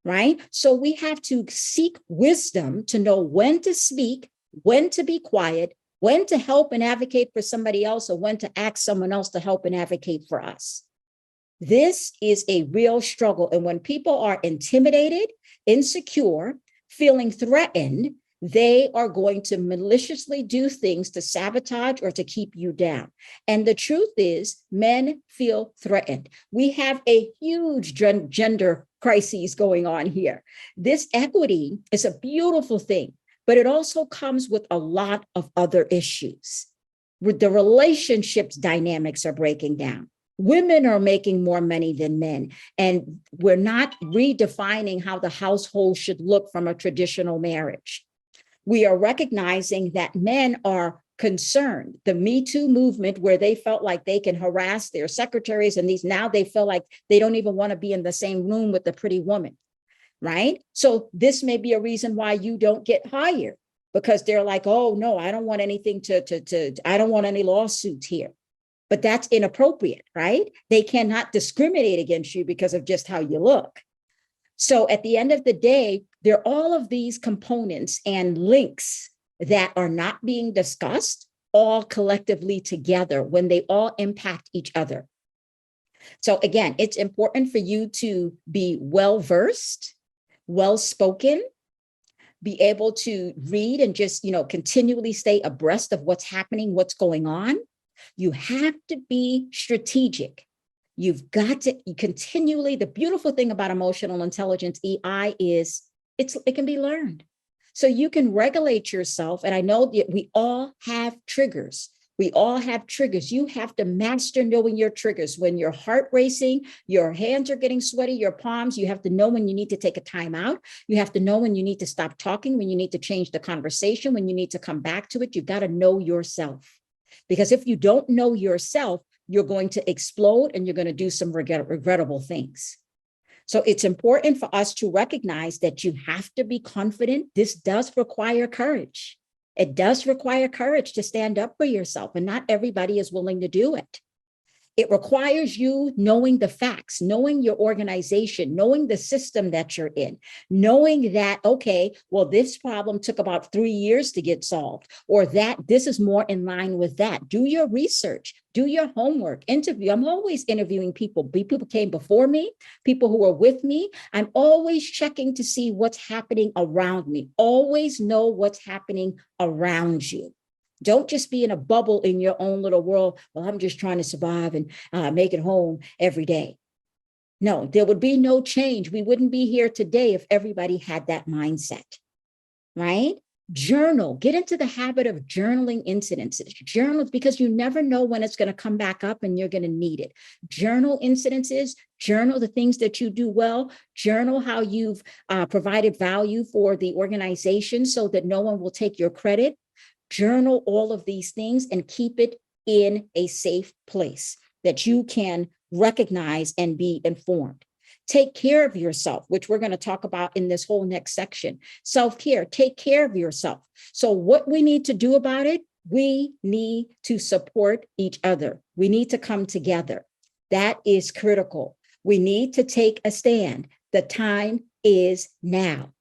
right? So we have to seek wisdom to know when to speak, when to be quiet, when to help and advocate for somebody else, or when to ask someone else to help and advocate for us. This is a real struggle. And when people are intimidated, insecure, feeling threatened, they are going to maliciously do things to sabotage or to keep you down. And the truth is, men feel threatened. We have a huge gender crises going on here. This equity is a beautiful thing, but it also comes with a lot of other issues. With the relationships dynamics are breaking down. Women are making more money than men, and we're not redefining how the household should look from a traditional marriage. We are recognizing that men are concerned. The Me Too movement, where they felt like they can harass their secretaries and these, now they feel like they don't even want to be in the same room with the pretty woman, right? So this may be a reason why you don't get hired, because they're like, oh no, I don't want anything I don't want any lawsuits here. But that's inappropriate, right? They cannot discriminate against you because of just how you look. So at the end of the day, there are all of these components and links that are not being discussed all collectively together when they all impact each other. So again, it's important for you to be well-versed, well-spoken, be able to read and just, continually stay abreast of what's happening, what's going on. You have to be strategic. You've got to continually, the beautiful thing about emotional intelligence, EI, is it can be learned. So you can regulate yourself. And I know that we all have triggers. We all have triggers. You have to master knowing your triggers. When your heart racing, your hands are getting sweaty, your palms, you have to know when you need to take a time out. You have to know when you need to stop talking, when you need to change the conversation, when you need to come back to it. You've got to know yourself. Because if you don't know yourself, you're going to explode and you're going to do some regrettable things. So it's important for us to recognize that you have to be confident. This does require courage. It does require courage to stand up for yourself, and not everybody is willing to do it. It requires you knowing the facts, knowing your organization, knowing the system that you're in, knowing that, okay, well, this problem took about 3 years to get solved, or that this is more in line with that. Do your research, do your homework, interview. I'm always interviewing people. People came before me, people who are with me. I'm always checking to see what's happening around me. Always know what's happening around you. Don't just be in a bubble in your own little world. Well, I'm just trying to survive and make it home every day. No, there would be no change. We wouldn't be here today if everybody had that mindset, right? Journal, get into the habit of journaling incidences. Journal, because you never know when it's going to come back up and you're going to need it. Journal incidences, journal the things that you do well, journal how you've provided value for the organization so that no one will take your credit. Journal all of these things and keep it in a safe place that you can recognize and be informed. Take care of yourself, which we're going to talk about in this whole next section. Self-care, take care of yourself. So what we need to do about it, we need to support each other. We need to come together. That is critical. We need to take a stand. The time is now.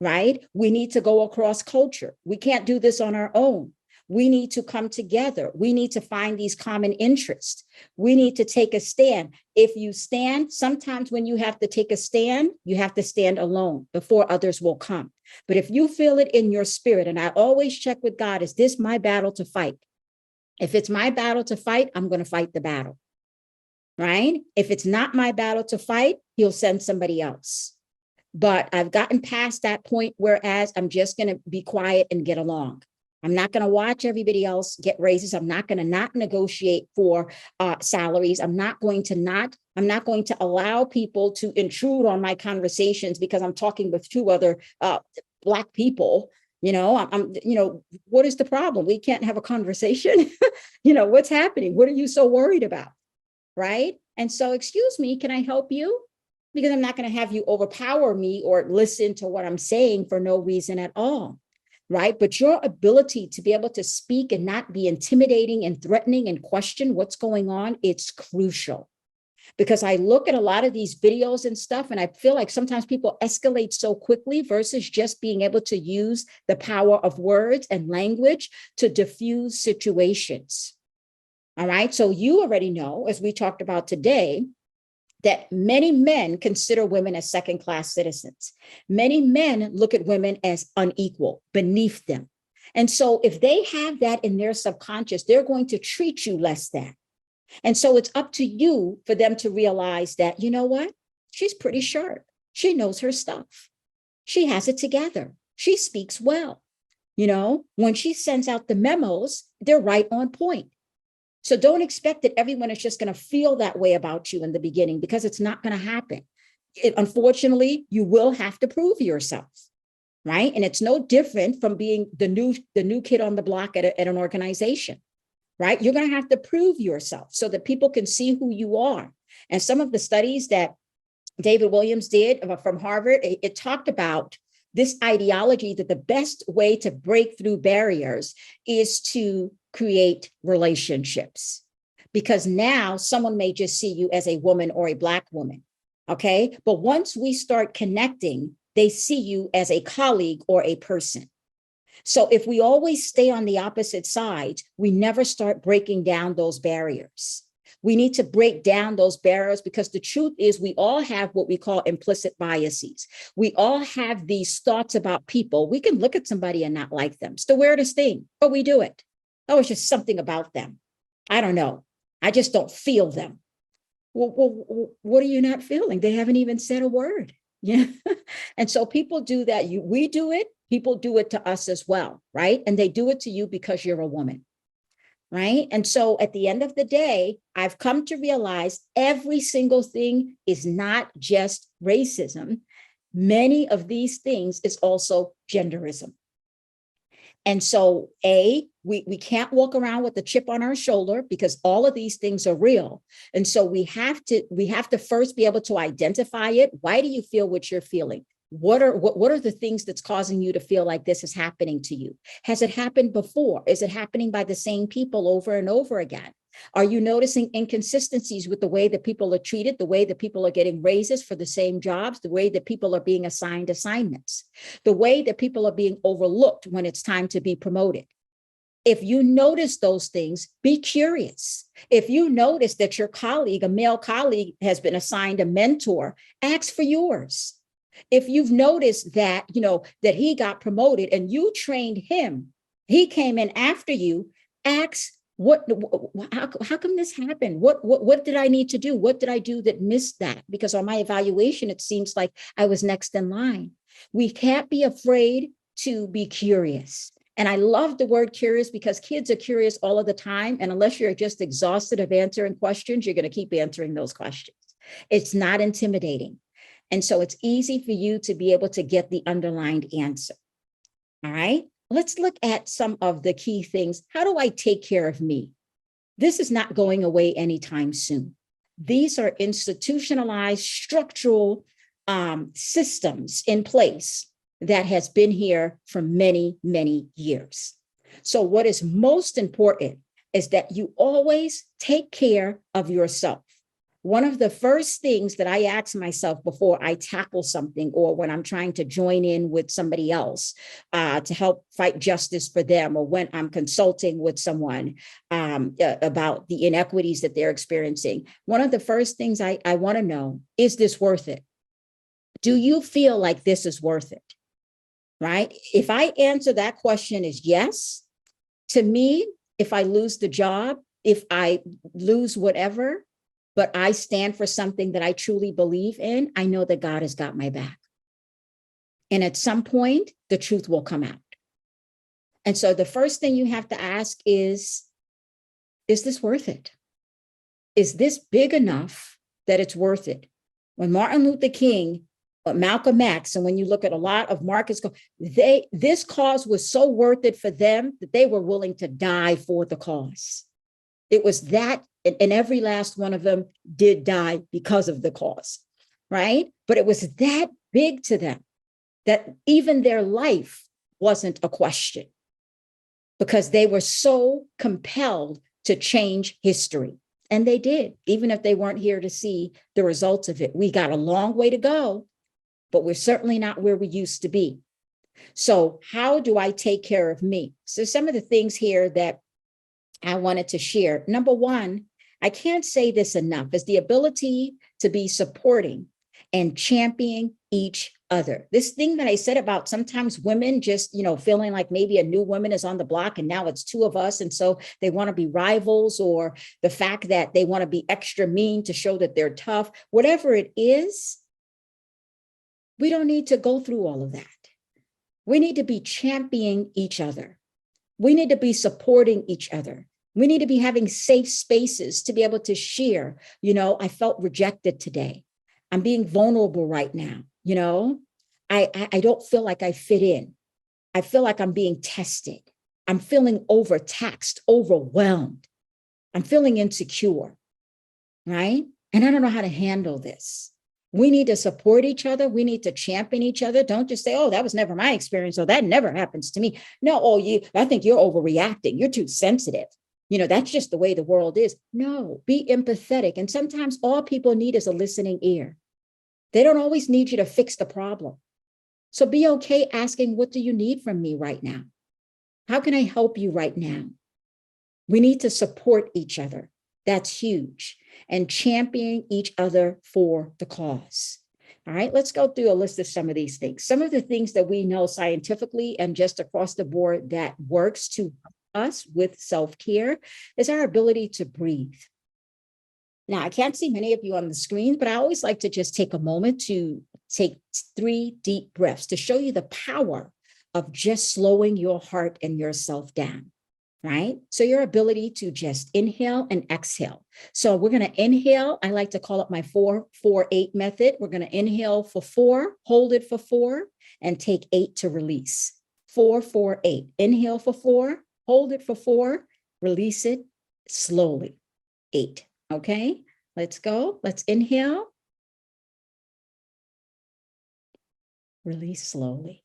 Right? We need to go across culture. We can't do this on our own. We need to come together. We need to find these common interests. We need to take a stand. If you stand, sometimes when you have to take a stand, you have to stand alone before others will come. But if you feel it in your spirit, and I always check with God, is this my battle to fight? If it's my battle to fight, I'm going to fight the battle. Right? If it's not my battle to fight, he'll send somebody else. But I've gotten past that point, whereas I'm just going to be quiet and get along. I'm not going to watch everybody else get raises. I'm not going to not negotiate for salaries. I'm not going to allow people to intrude on my conversations because I'm talking with 2 other Black people. What is the problem? We can't have a conversation. What's happening? What are you so worried about? Right? And so, excuse me, can I help you? Because I'm not going to have you overpower me or listen to what I'm saying for no reason at all, right? But your ability to be able to speak and not be intimidating and threatening and question what's going on, it's crucial. Because I look at a lot of these videos and stuff, and I feel like sometimes people escalate so quickly versus just being able to use the power of words and language to diffuse situations. All right, so you already know, as we talked about today, that many men consider women as second-class citizens. Many men look at women as unequal, beneath them. And so if they have that in their subconscious, they're going to treat you less than. And so it's up to you for them to realize that, you know what? She's pretty sharp. She knows her stuff. She has it together. She speaks well. When she sends out the memos, they're right on point. So don't expect that everyone is just going to feel that way about you in the beginning, because it's not going to happen. Unfortunately, you will have to prove yourself. right? And it's no different from being the new kid on the block at an organization, right? You're going to have to prove yourself so that people can see who you are. And some of the studies that David Williams did from Harvard, it talked about this ideology that the best way to break through barriers is to create relationships. Because now someone may just see you as a woman or a Black woman, okay? But once we start connecting, they see you as a colleague or a person. So if we always stay on the opposite sides, we never start breaking down those barriers. We need to break down those barriers because the truth is we all have what we call implicit biases. We all have these thoughts about people. We can look at somebody and not like them. It's the weirdest thing, but we do it. Oh, it's just something about them. I don't know. I just don't feel them. Well, what are you not feeling? They haven't even said a word. Yeah. And so people do that. We do it. People do it to us as well, right? And they do it to you because you're a woman. Right. And so at the end of the day, I've come to realize every single thing is not just racism. Many of these things is also genderism. And so we can't walk around with a chip on our shoulder because all of these things are real. And so we have to first be able to identify it. Why do you feel what you're feeling? What are the things that's causing you to feel like this is happening to you? Has it happened before? Is it happening by the same people over and over again? Are you noticing inconsistencies with the way that people are treated, the way that people are getting raises for the same jobs, the way that people are being assigned assignments, the way that people are being overlooked when it's time to be promoted? If you notice those things, be curious. If you notice that your colleague, a male colleague, has been assigned a mentor, ask for yours. If you've noticed that, that he got promoted and you trained him, he came in after you, ask, how come this happened? What did I need to do? What did I do that missed that? Because on my evaluation, it seems like I was next in line. We can't be afraid to be curious. And I love the word curious because kids are curious all of the time. And unless you're just exhausted of answering questions, you're going to keep answering those questions. It's not intimidating. And so it's easy for you to be able to get the underlined answer. All right, let's look at some of the key things. How do I take care of me? This is not going away anytime soon. These are institutionalized structural systems in place that has been here for many, many years. So what is most important is that you always take care of yourself. One of the first things that I ask myself before I tackle something or when I'm trying to join in with somebody else to help fight justice for them, or when I'm consulting with someone about the inequities that they're experiencing, one of the first things I want to know, is this worth it? Do you feel like this is worth it? Right? If I answer that question is yes, to me, if I lose the job, if I lose whatever, but I stand for something that I truly believe in, I know that God has got my back. And at some point, the truth will come out. And so the first thing you have to ask is this worth it? Is this big enough that it's worth it? When Martin Luther King, Malcolm X, and when you look at a lot of Marcus, this cause was so worth it for them that they were willing to die for the cause. It was that, and every last one of them did die because of the cause, right? But it was that big to them that even their life wasn't a question because they were so compelled to change history. And they did, even if they weren't here to see the results of it. We got a long way to go, but we're certainly not where we used to be. So how do I take care of me? So some of the things here that I wanted to share. Number one, I can't say this enough, is the ability to be supporting and championing each other. This thing that I said about sometimes women just, feeling like maybe a new woman is on the block and now it's two of us. And so they want to be rivals, or the fact that they want to be extra mean to show that they're tough, whatever it is, we don't need to go through all of that. We need to be championing each other. We need to be supporting each other. We need to be having safe spaces to be able to share, I felt rejected today. I'm being vulnerable right now. I don't feel like I fit in. I feel like I'm being tested. I'm feeling overtaxed, overwhelmed. I'm feeling insecure, right? And I don't know how to handle this. We need to support each other. We need to champion each other. Don't just say, oh, that was never my experience. So that never happens to me. No, I think you're overreacting. You're too sensitive. That's just the way the world is. No, be empathetic. And sometimes all people need is a listening ear. They don't always need you to fix the problem. So be okay asking, what do you need from me right now? How can I help you right now? We need to support each other. That's huge. And championing each other for the cause. All right, let's go through a list of some of these things. Some of the things that we know scientifically and just across the board that works to us with self-care is our ability to breathe. Now, I can't see many of you on the screen, but I always like to just take a moment to take 3 deep breaths to show you the power of just slowing your heart and yourself down, right? So your ability to just inhale and exhale. So we're going to inhale. I like to call it my 4-4-8 method. We're going to inhale for 4, hold it for 4, and take 8 to release. 4-4-8. Inhale for 4, hold it for 4, release it slowly. 8. Okay, let's go. Let's inhale. Release slowly.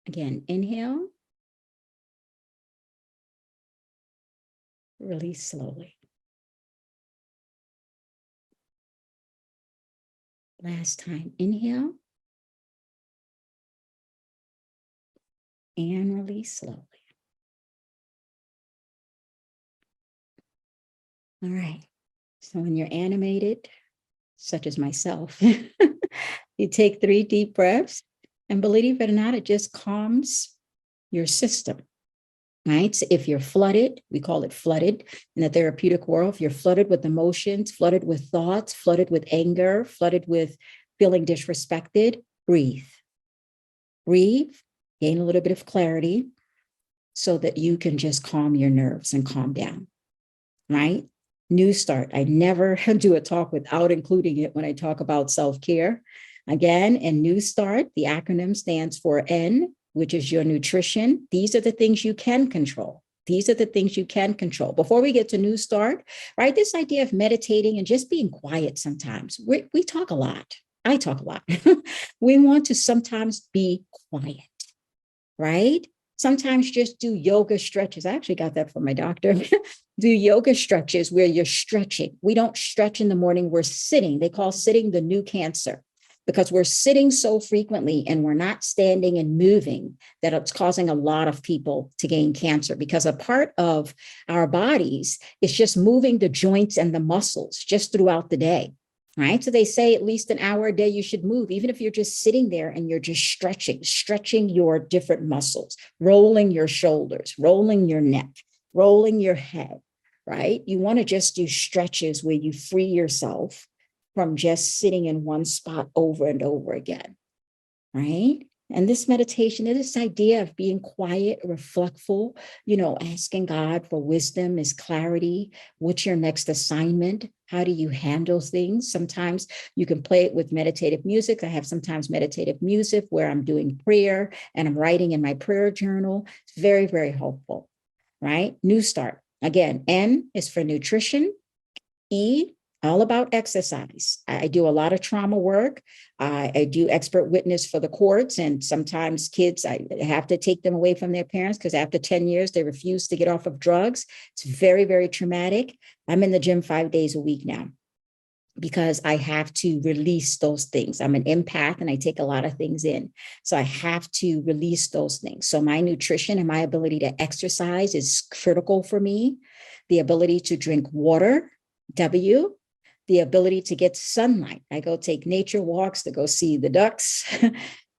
Again, inhale. Release slowly. Last time, inhale. And release slowly. All right. So when you're animated, such as myself, you take 3 deep breaths, and believe it or not, it just calms your system, right? So if you're flooded, we call it flooded in the therapeutic world. If you're flooded with emotions, flooded with thoughts, flooded with anger, flooded with feeling disrespected, breathe. Breathe, gain a little bit of clarity so that you can just calm your nerves and calm down, right? New start. I never do a talk without including it when I talk about self-care. Again, in New Start, the acronym stands for N, which is your nutrition. These are the things you can control. These are the things you can control. Before we get to New Start, right, this idea of meditating and just being quiet sometimes. We talk a lot. I talk a lot. We want to sometimes be quiet, right? Sometimes just do yoga stretches. I actually got that from my doctor. Do yoga stretches where you're stretching. We don't stretch in the morning. We're sitting. They call sitting the new cancer because we're sitting so frequently and we're not standing and moving that it's causing a lot of people to gain cancer because a part of our bodies is just moving the joints and the muscles just throughout the day. Right. So they say at least an hour a day you should move, even if you're just sitting there and you're just stretching your different muscles, rolling your shoulders, rolling your neck, rolling your head. Right. You want to just do stretches where you free yourself from just sitting in one spot over and over again. Right. And this meditation, this idea of being quiet, reflectful, asking God for wisdom, is clarity. What's your next assignment? How do you handle things? Sometimes you can play it with meditative music. I have sometimes meditative music where I'm doing prayer and I'm writing in my prayer journal. It's very, very helpful, right? New Start. Again, N is for nutrition. E, all about exercise. I do a lot of trauma work. I do expert witness for the courts, and sometimes kids, I have to take them away from their parents because after 10 years, they refuse to get off of drugs. It's very, very traumatic. I'm in the gym 5 days a week now because I have to release those things. I'm an empath and I take a lot of things in. So I have to release those things. So my nutrition and my ability to exercise is critical for me. The ability to drink water, W, the ability to get sunlight. I go take nature walks to go see the ducks.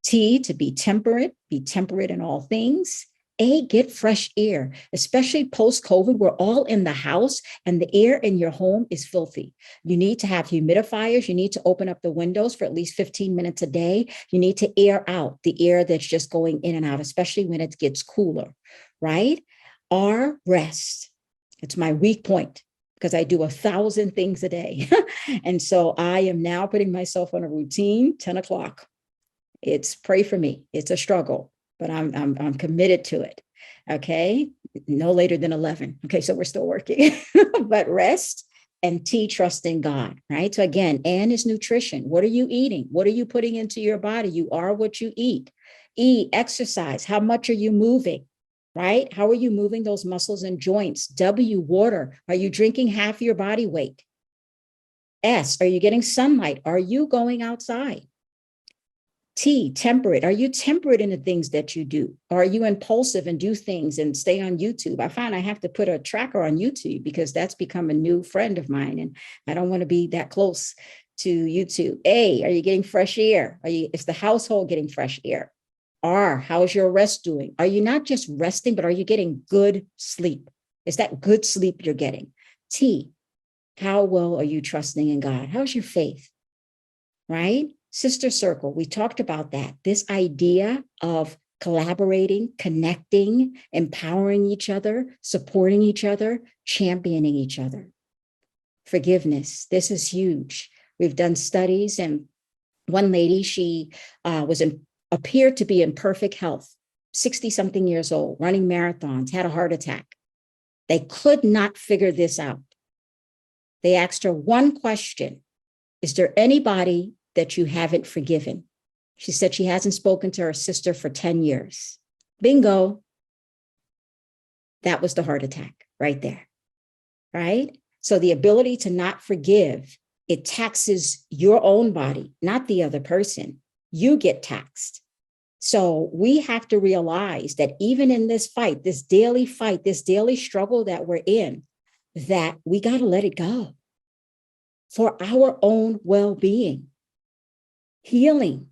T, to be temperate in all things. A, get fresh air, especially post-COVID. We're all in the house and the air in your home is filthy. You need to have humidifiers. You need to open up the windows for at least 15 minutes a day. You need to air out the air that's just going in and out, especially when it gets cooler, right? R, rest. It's my weak point, because I do 1,000 things a day. And so I am now putting myself on a routine, 10 o'clock. It's pray for me. It's a struggle, but I'm committed to it. Okay. No later than 11. Okay. So we're still working, but rest. And T, trust in God, right? So again, N is nutrition. What are you eating? What are you putting into your body? You are what you eat. E, exercise. How much are you moving, right? How are you moving those muscles and joints? W, water. Are you drinking half your body weight? S, are you getting sunlight? Are you going outside? T, temperate. Are you temperate in the things that you do? Or are you impulsive and do things and stay on YouTube? I find I have to put a tracker on YouTube because that's become a new friend of mine, and I don't want to be that close to YouTube. A, are you getting fresh air? Is the household getting fresh air? R, how's your rest doing? Are you not just resting, but are you getting good sleep? Is that good sleep you're getting? T, how well are you trusting in God? How's your faith? Right? Sister circle, we talked about that. This idea of collaborating, connecting, empowering each other, supporting each other, championing each other. Forgiveness, this is huge. We've done studies, and one lady, she appeared to be in perfect health, 60-something years old, running marathons, had a heart attack. They could not figure this out. They asked her one question: is there anybody that you haven't forgiven? She said she hasn't spoken to her sister for 10 years. Bingo. That was the heart attack right there, right? So the ability to not forgive, it taxes your own body, not the other person. You get taxed. So we have to realize that even in this fight, this daily struggle that we're in, that we got to let it go for our own well-being. Healing.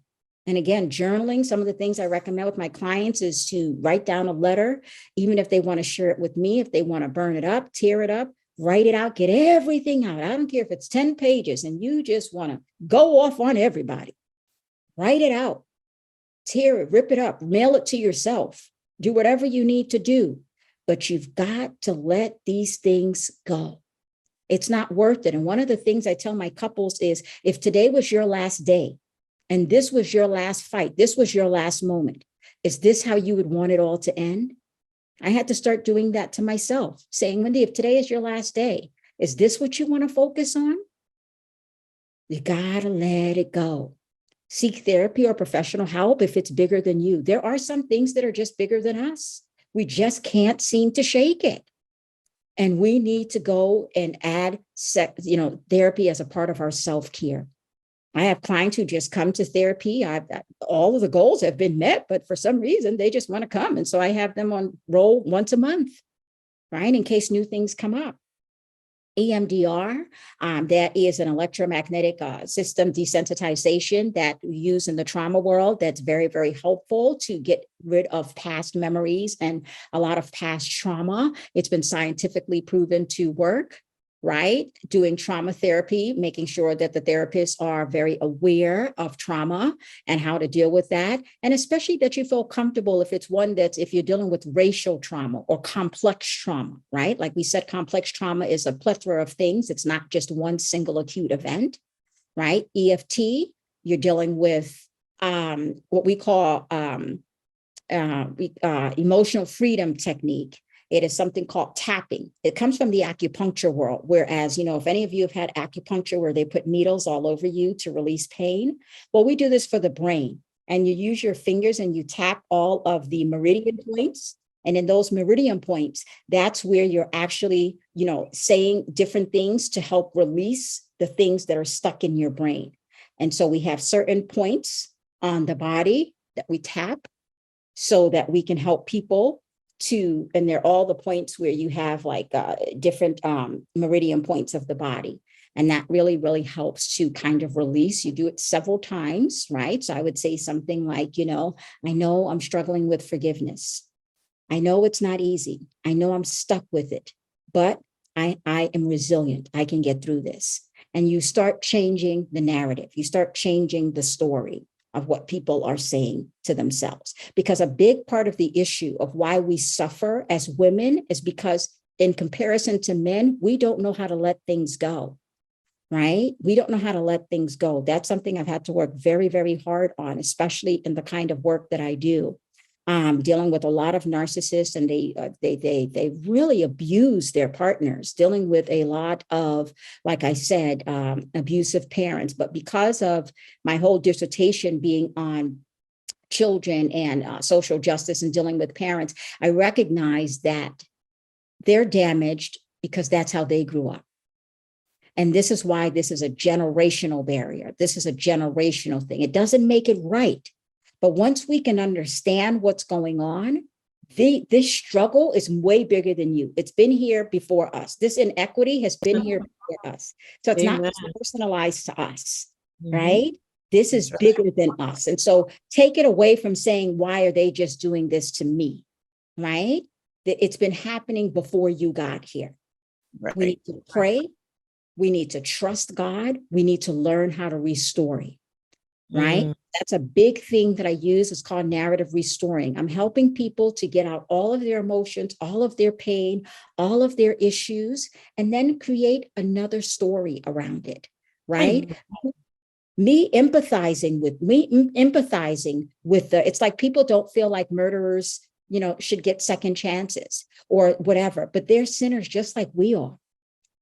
And again, journaling. Some of the things I recommend with my clients is to write down a letter, even if they want to share it with me, if they want to burn it up, tear it up, write it out, get everything out. I don't care if it's 10 pages and you just want to go off on everybody. Write it out, tear it, rip it up, mail it to yourself, do whatever you need to do. But you've got to let these things go. It's not worth it. And one of the things I tell my couples is, if today was your last day, and this was your last fight, this was your last moment, is this how you would want it all to end? I had to start doing that to myself, saying, Wendy, if today is your last day, is this what you want to focus on? You gotta let it go. Seek therapy or professional help if it's bigger than you. There are some things that are just bigger than us. We just can't seem to shake it. And we need to go and add therapy as a part of our self-care. I have clients who just come to therapy. All of the goals have been met, but for some reason they just want to come. And so I have them on roll once a month, right? In case new things come up. EMDR, that is an electromagnetic system desensitization that we use in the trauma world. That's very, very helpful to get rid of past memories and a lot of past trauma. It's been scientifically proven to work. Right? Doing trauma therapy, making sure that the therapists are very aware of trauma and how to deal with that. And especially that you feel comfortable if you're dealing with racial trauma or complex trauma, right? Like we said, complex trauma is a plethora of things. It's not just one single acute event, right? EFT, you're dealing with what we call emotional freedom technique. It is something called tapping. It comes from the acupuncture world, whereas, if any of you have had acupuncture where they put needles all over you to release pain, well, we do this for the brain. And you use your fingers and you tap all of the meridian points. And in those meridian points, that's where you're actually, saying different things to help release the things that are stuck in your brain. And so we have certain points on the body that we tap so that we can help people and they're all the points where you have different meridian points of the body. And that really, really helps to kind of release. You do it several times, right? So I would say something like, I know I'm struggling with forgiveness. I know it's not easy. I know I'm stuck with it, but I am resilient. I can get through this. And you start changing the narrative. You start changing the story of what people are saying to themselves. Because a big part of the issue of why we suffer as women is because in comparison to men, we don't know how to let things go, right? We don't know how to let things go. That's something I've had to work very, very hard on, especially in the kind of work that I do. Dealing with a lot of narcissists, and they really abuse their partners, dealing with a lot of, like I said, abusive parents. But because of my whole dissertation being on children and social justice and dealing with parents, I recognize that they're damaged because that's how they grew up. And this is why this is a generational barrier. This is a generational thing. It doesn't make it right. But once we can understand what's going on, this struggle is way bigger than you. It's been here before us. This inequity has been here before us. So it's not personalized to us, right? This is bigger than us. And so take it away from saying, why are they just doing this to me, right? It's been happening before you got here. Right. We need to pray. We need to trust God. We need to learn how to restore it, right? That's a big thing that I use. It's called narrative restoring. I'm helping people to get out all of their emotions, all of their pain, all of their issues, and then create another story around it, right? Me empathizing with it's like people don't feel like murderers, should get second chances or whatever, but they're sinners just like we are.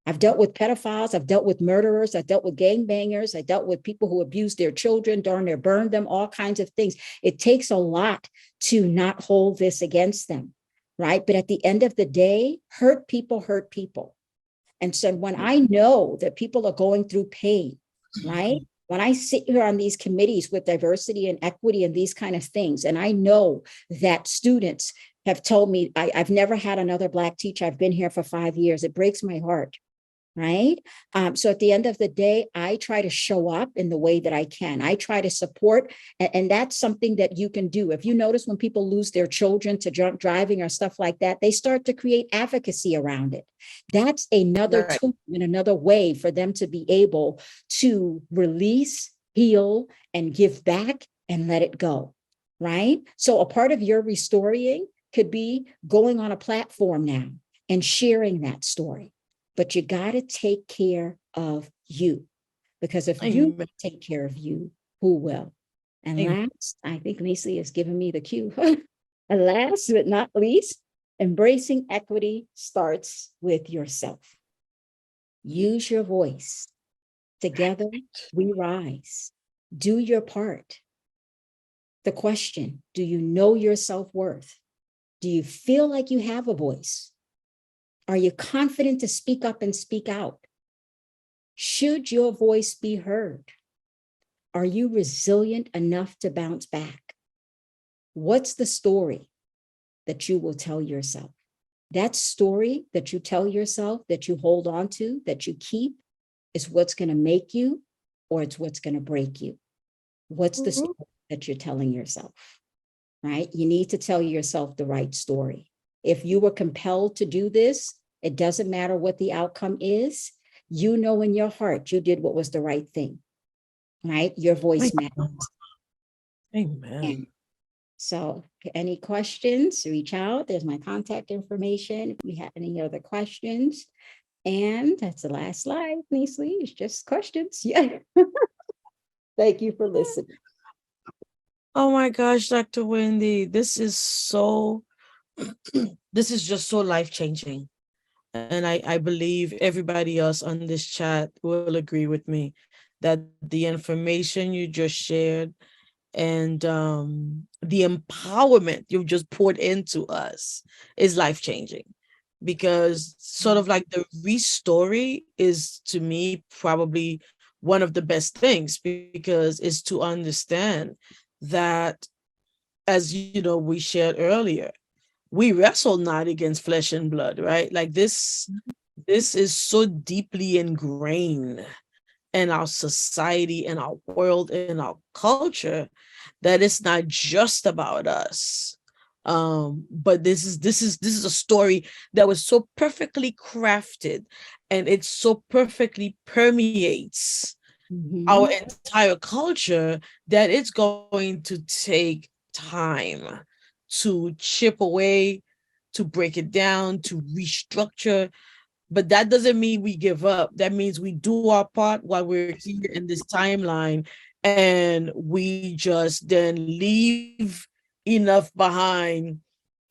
I've dealt with pedophiles. I've dealt with murderers. I've dealt with gangbangers. I dealt with people who abuse their children, darn near burned them, all kinds of things. It takes a lot to not hold this against them, right? But at the end of the day, hurt people hurt people. And so when I know that people are going through pain, right? When I sit here on these committees with diversity and equity and these kind of things, and I know that students have told me, I've never had another Black teacher. I've been here for 5 years. It breaks my heart. Right. So at the end of the day, I try to show up in the way that I can. I try to support. And that's something that you can do. If you notice when people lose their children to drunk driving or stuff like that, they start to create advocacy around it. That's another tool and another way for them to be able to release, heal, and give back and let it go. Right. So a part of your restoring could be going on a platform now and sharing that story. But you got to take care of you, because if you take care of you, who will? And last, I think Lisa has given me the cue. And last but not least, embracing equity starts with yourself. Use your voice. Together, we rise. Do your part. The question, do you know your self-worth? Do you feel like you have a voice? Are you confident to speak up and speak out? Should your voice be heard? Are you resilient enough to bounce back? What's the story that you will tell yourself? That story that you tell yourself, that you hold on to, that you keep, is what's going to make you, or it's what's going to break you. What's the story that you're telling yourself, right? You need to tell yourself the right story. If you were compelled to do this, it doesn't matter what the outcome is. You know in your heart you did what was the right thing, right? Your voice matters. Amen. So any questions, reach out. There's my contact information if you have any other questions. And that's the last slide, Nisley. It's just questions. Yeah. Thank you for listening. Oh my gosh, Dr. Wendy, this is just so life-changing. And I believe everybody else on this chat will agree with me that the information you just shared and the empowerment you've just poured into us is life-changing, because sort of like the restory is, to me, probably one of the best things, because it's to understand that, as you know, we shared earlier, we wrestle not against flesh and blood, right? Like this is so deeply ingrained in our society, in our world, in our culture, that it's not just about us. But this is a story that was so perfectly crafted, and it so perfectly permeates our entire culture, that it's going to take time to chip away to break it down, to restructure. But that doesn't mean we give up. That means we do our part while we're here in this timeline, and we just then leave enough behind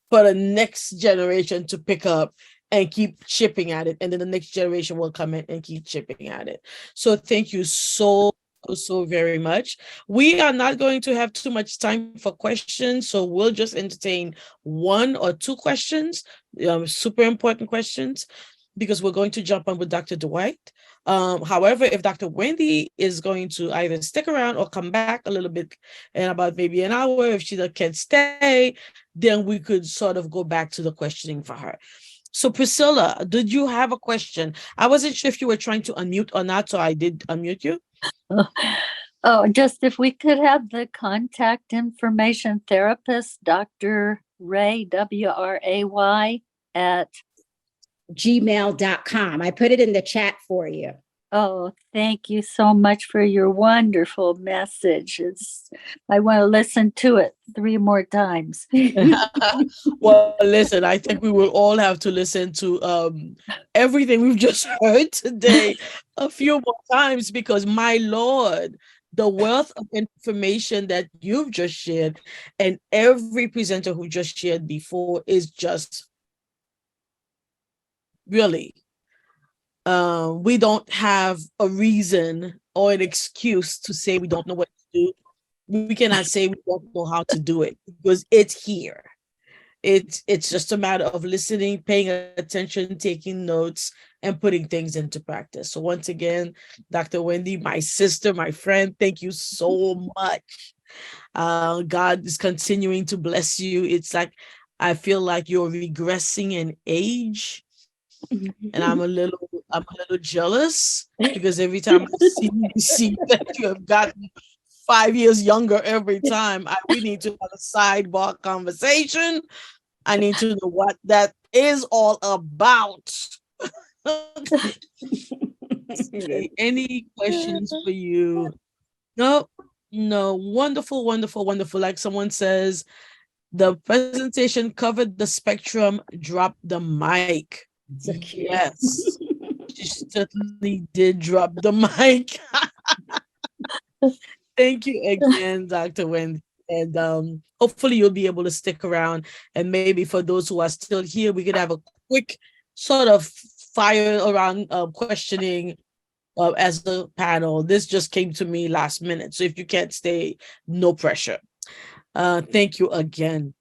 for the next generation to pick up and keep chipping at it. And then the next generation will come in and keep chipping at it. So thank you so very much. We are not going to have too much time for questions, so we'll just entertain one or two questions, super important questions, because we're going to jump on with Dr. Dwight. However, if Dr. Wendy is going to either stick around or come back a little bit in about maybe an hour, if she can stay, then we could sort of go back to the questioning for her. So Priscilla, did you have a question? I wasn't sure if you were trying to unmute or not, so I did unmute you. Oh, just if we could have the contact information, therapist, Dr. Ray, WRAY, at gmail.com. I put it in the chat for you. Oh, thank you so much for your wonderful message. I want to listen to it 3 more times. Well, listen, I think we will all have to listen to everything we've just heard today a few more times, because my Lord, the wealth of information that you've just shared and every presenter who just shared before is just really, we don't have a reason or an excuse to say we don't know what to do. We cannot say we don't know how to do it, because it's here. It's just a matter of listening, paying attention, taking notes, and putting things into practice. So once again, Dr. Wendy, my sister, my friend, thank you so much. God is continuing to bless you. It's like I feel like you're regressing in age, and I'm a little jealous, because every time I see that you have gotten 5 years younger every time. We need to have a sidebar conversation. I need to know what that is all about. Any questions for you? No, no. Wonderful, wonderful, wonderful. Like someone says, the presentation covered the spectrum, drop the mic. So cute. Yes, she certainly did drop the mic. Thank you again, Dr. Wendy. And hopefully you'll be able to stick around. And maybe for those who are still here, we could have a quick sort of fire around questioning as a panel. This just came to me last minute. So if you can't stay, no pressure. Thank you again.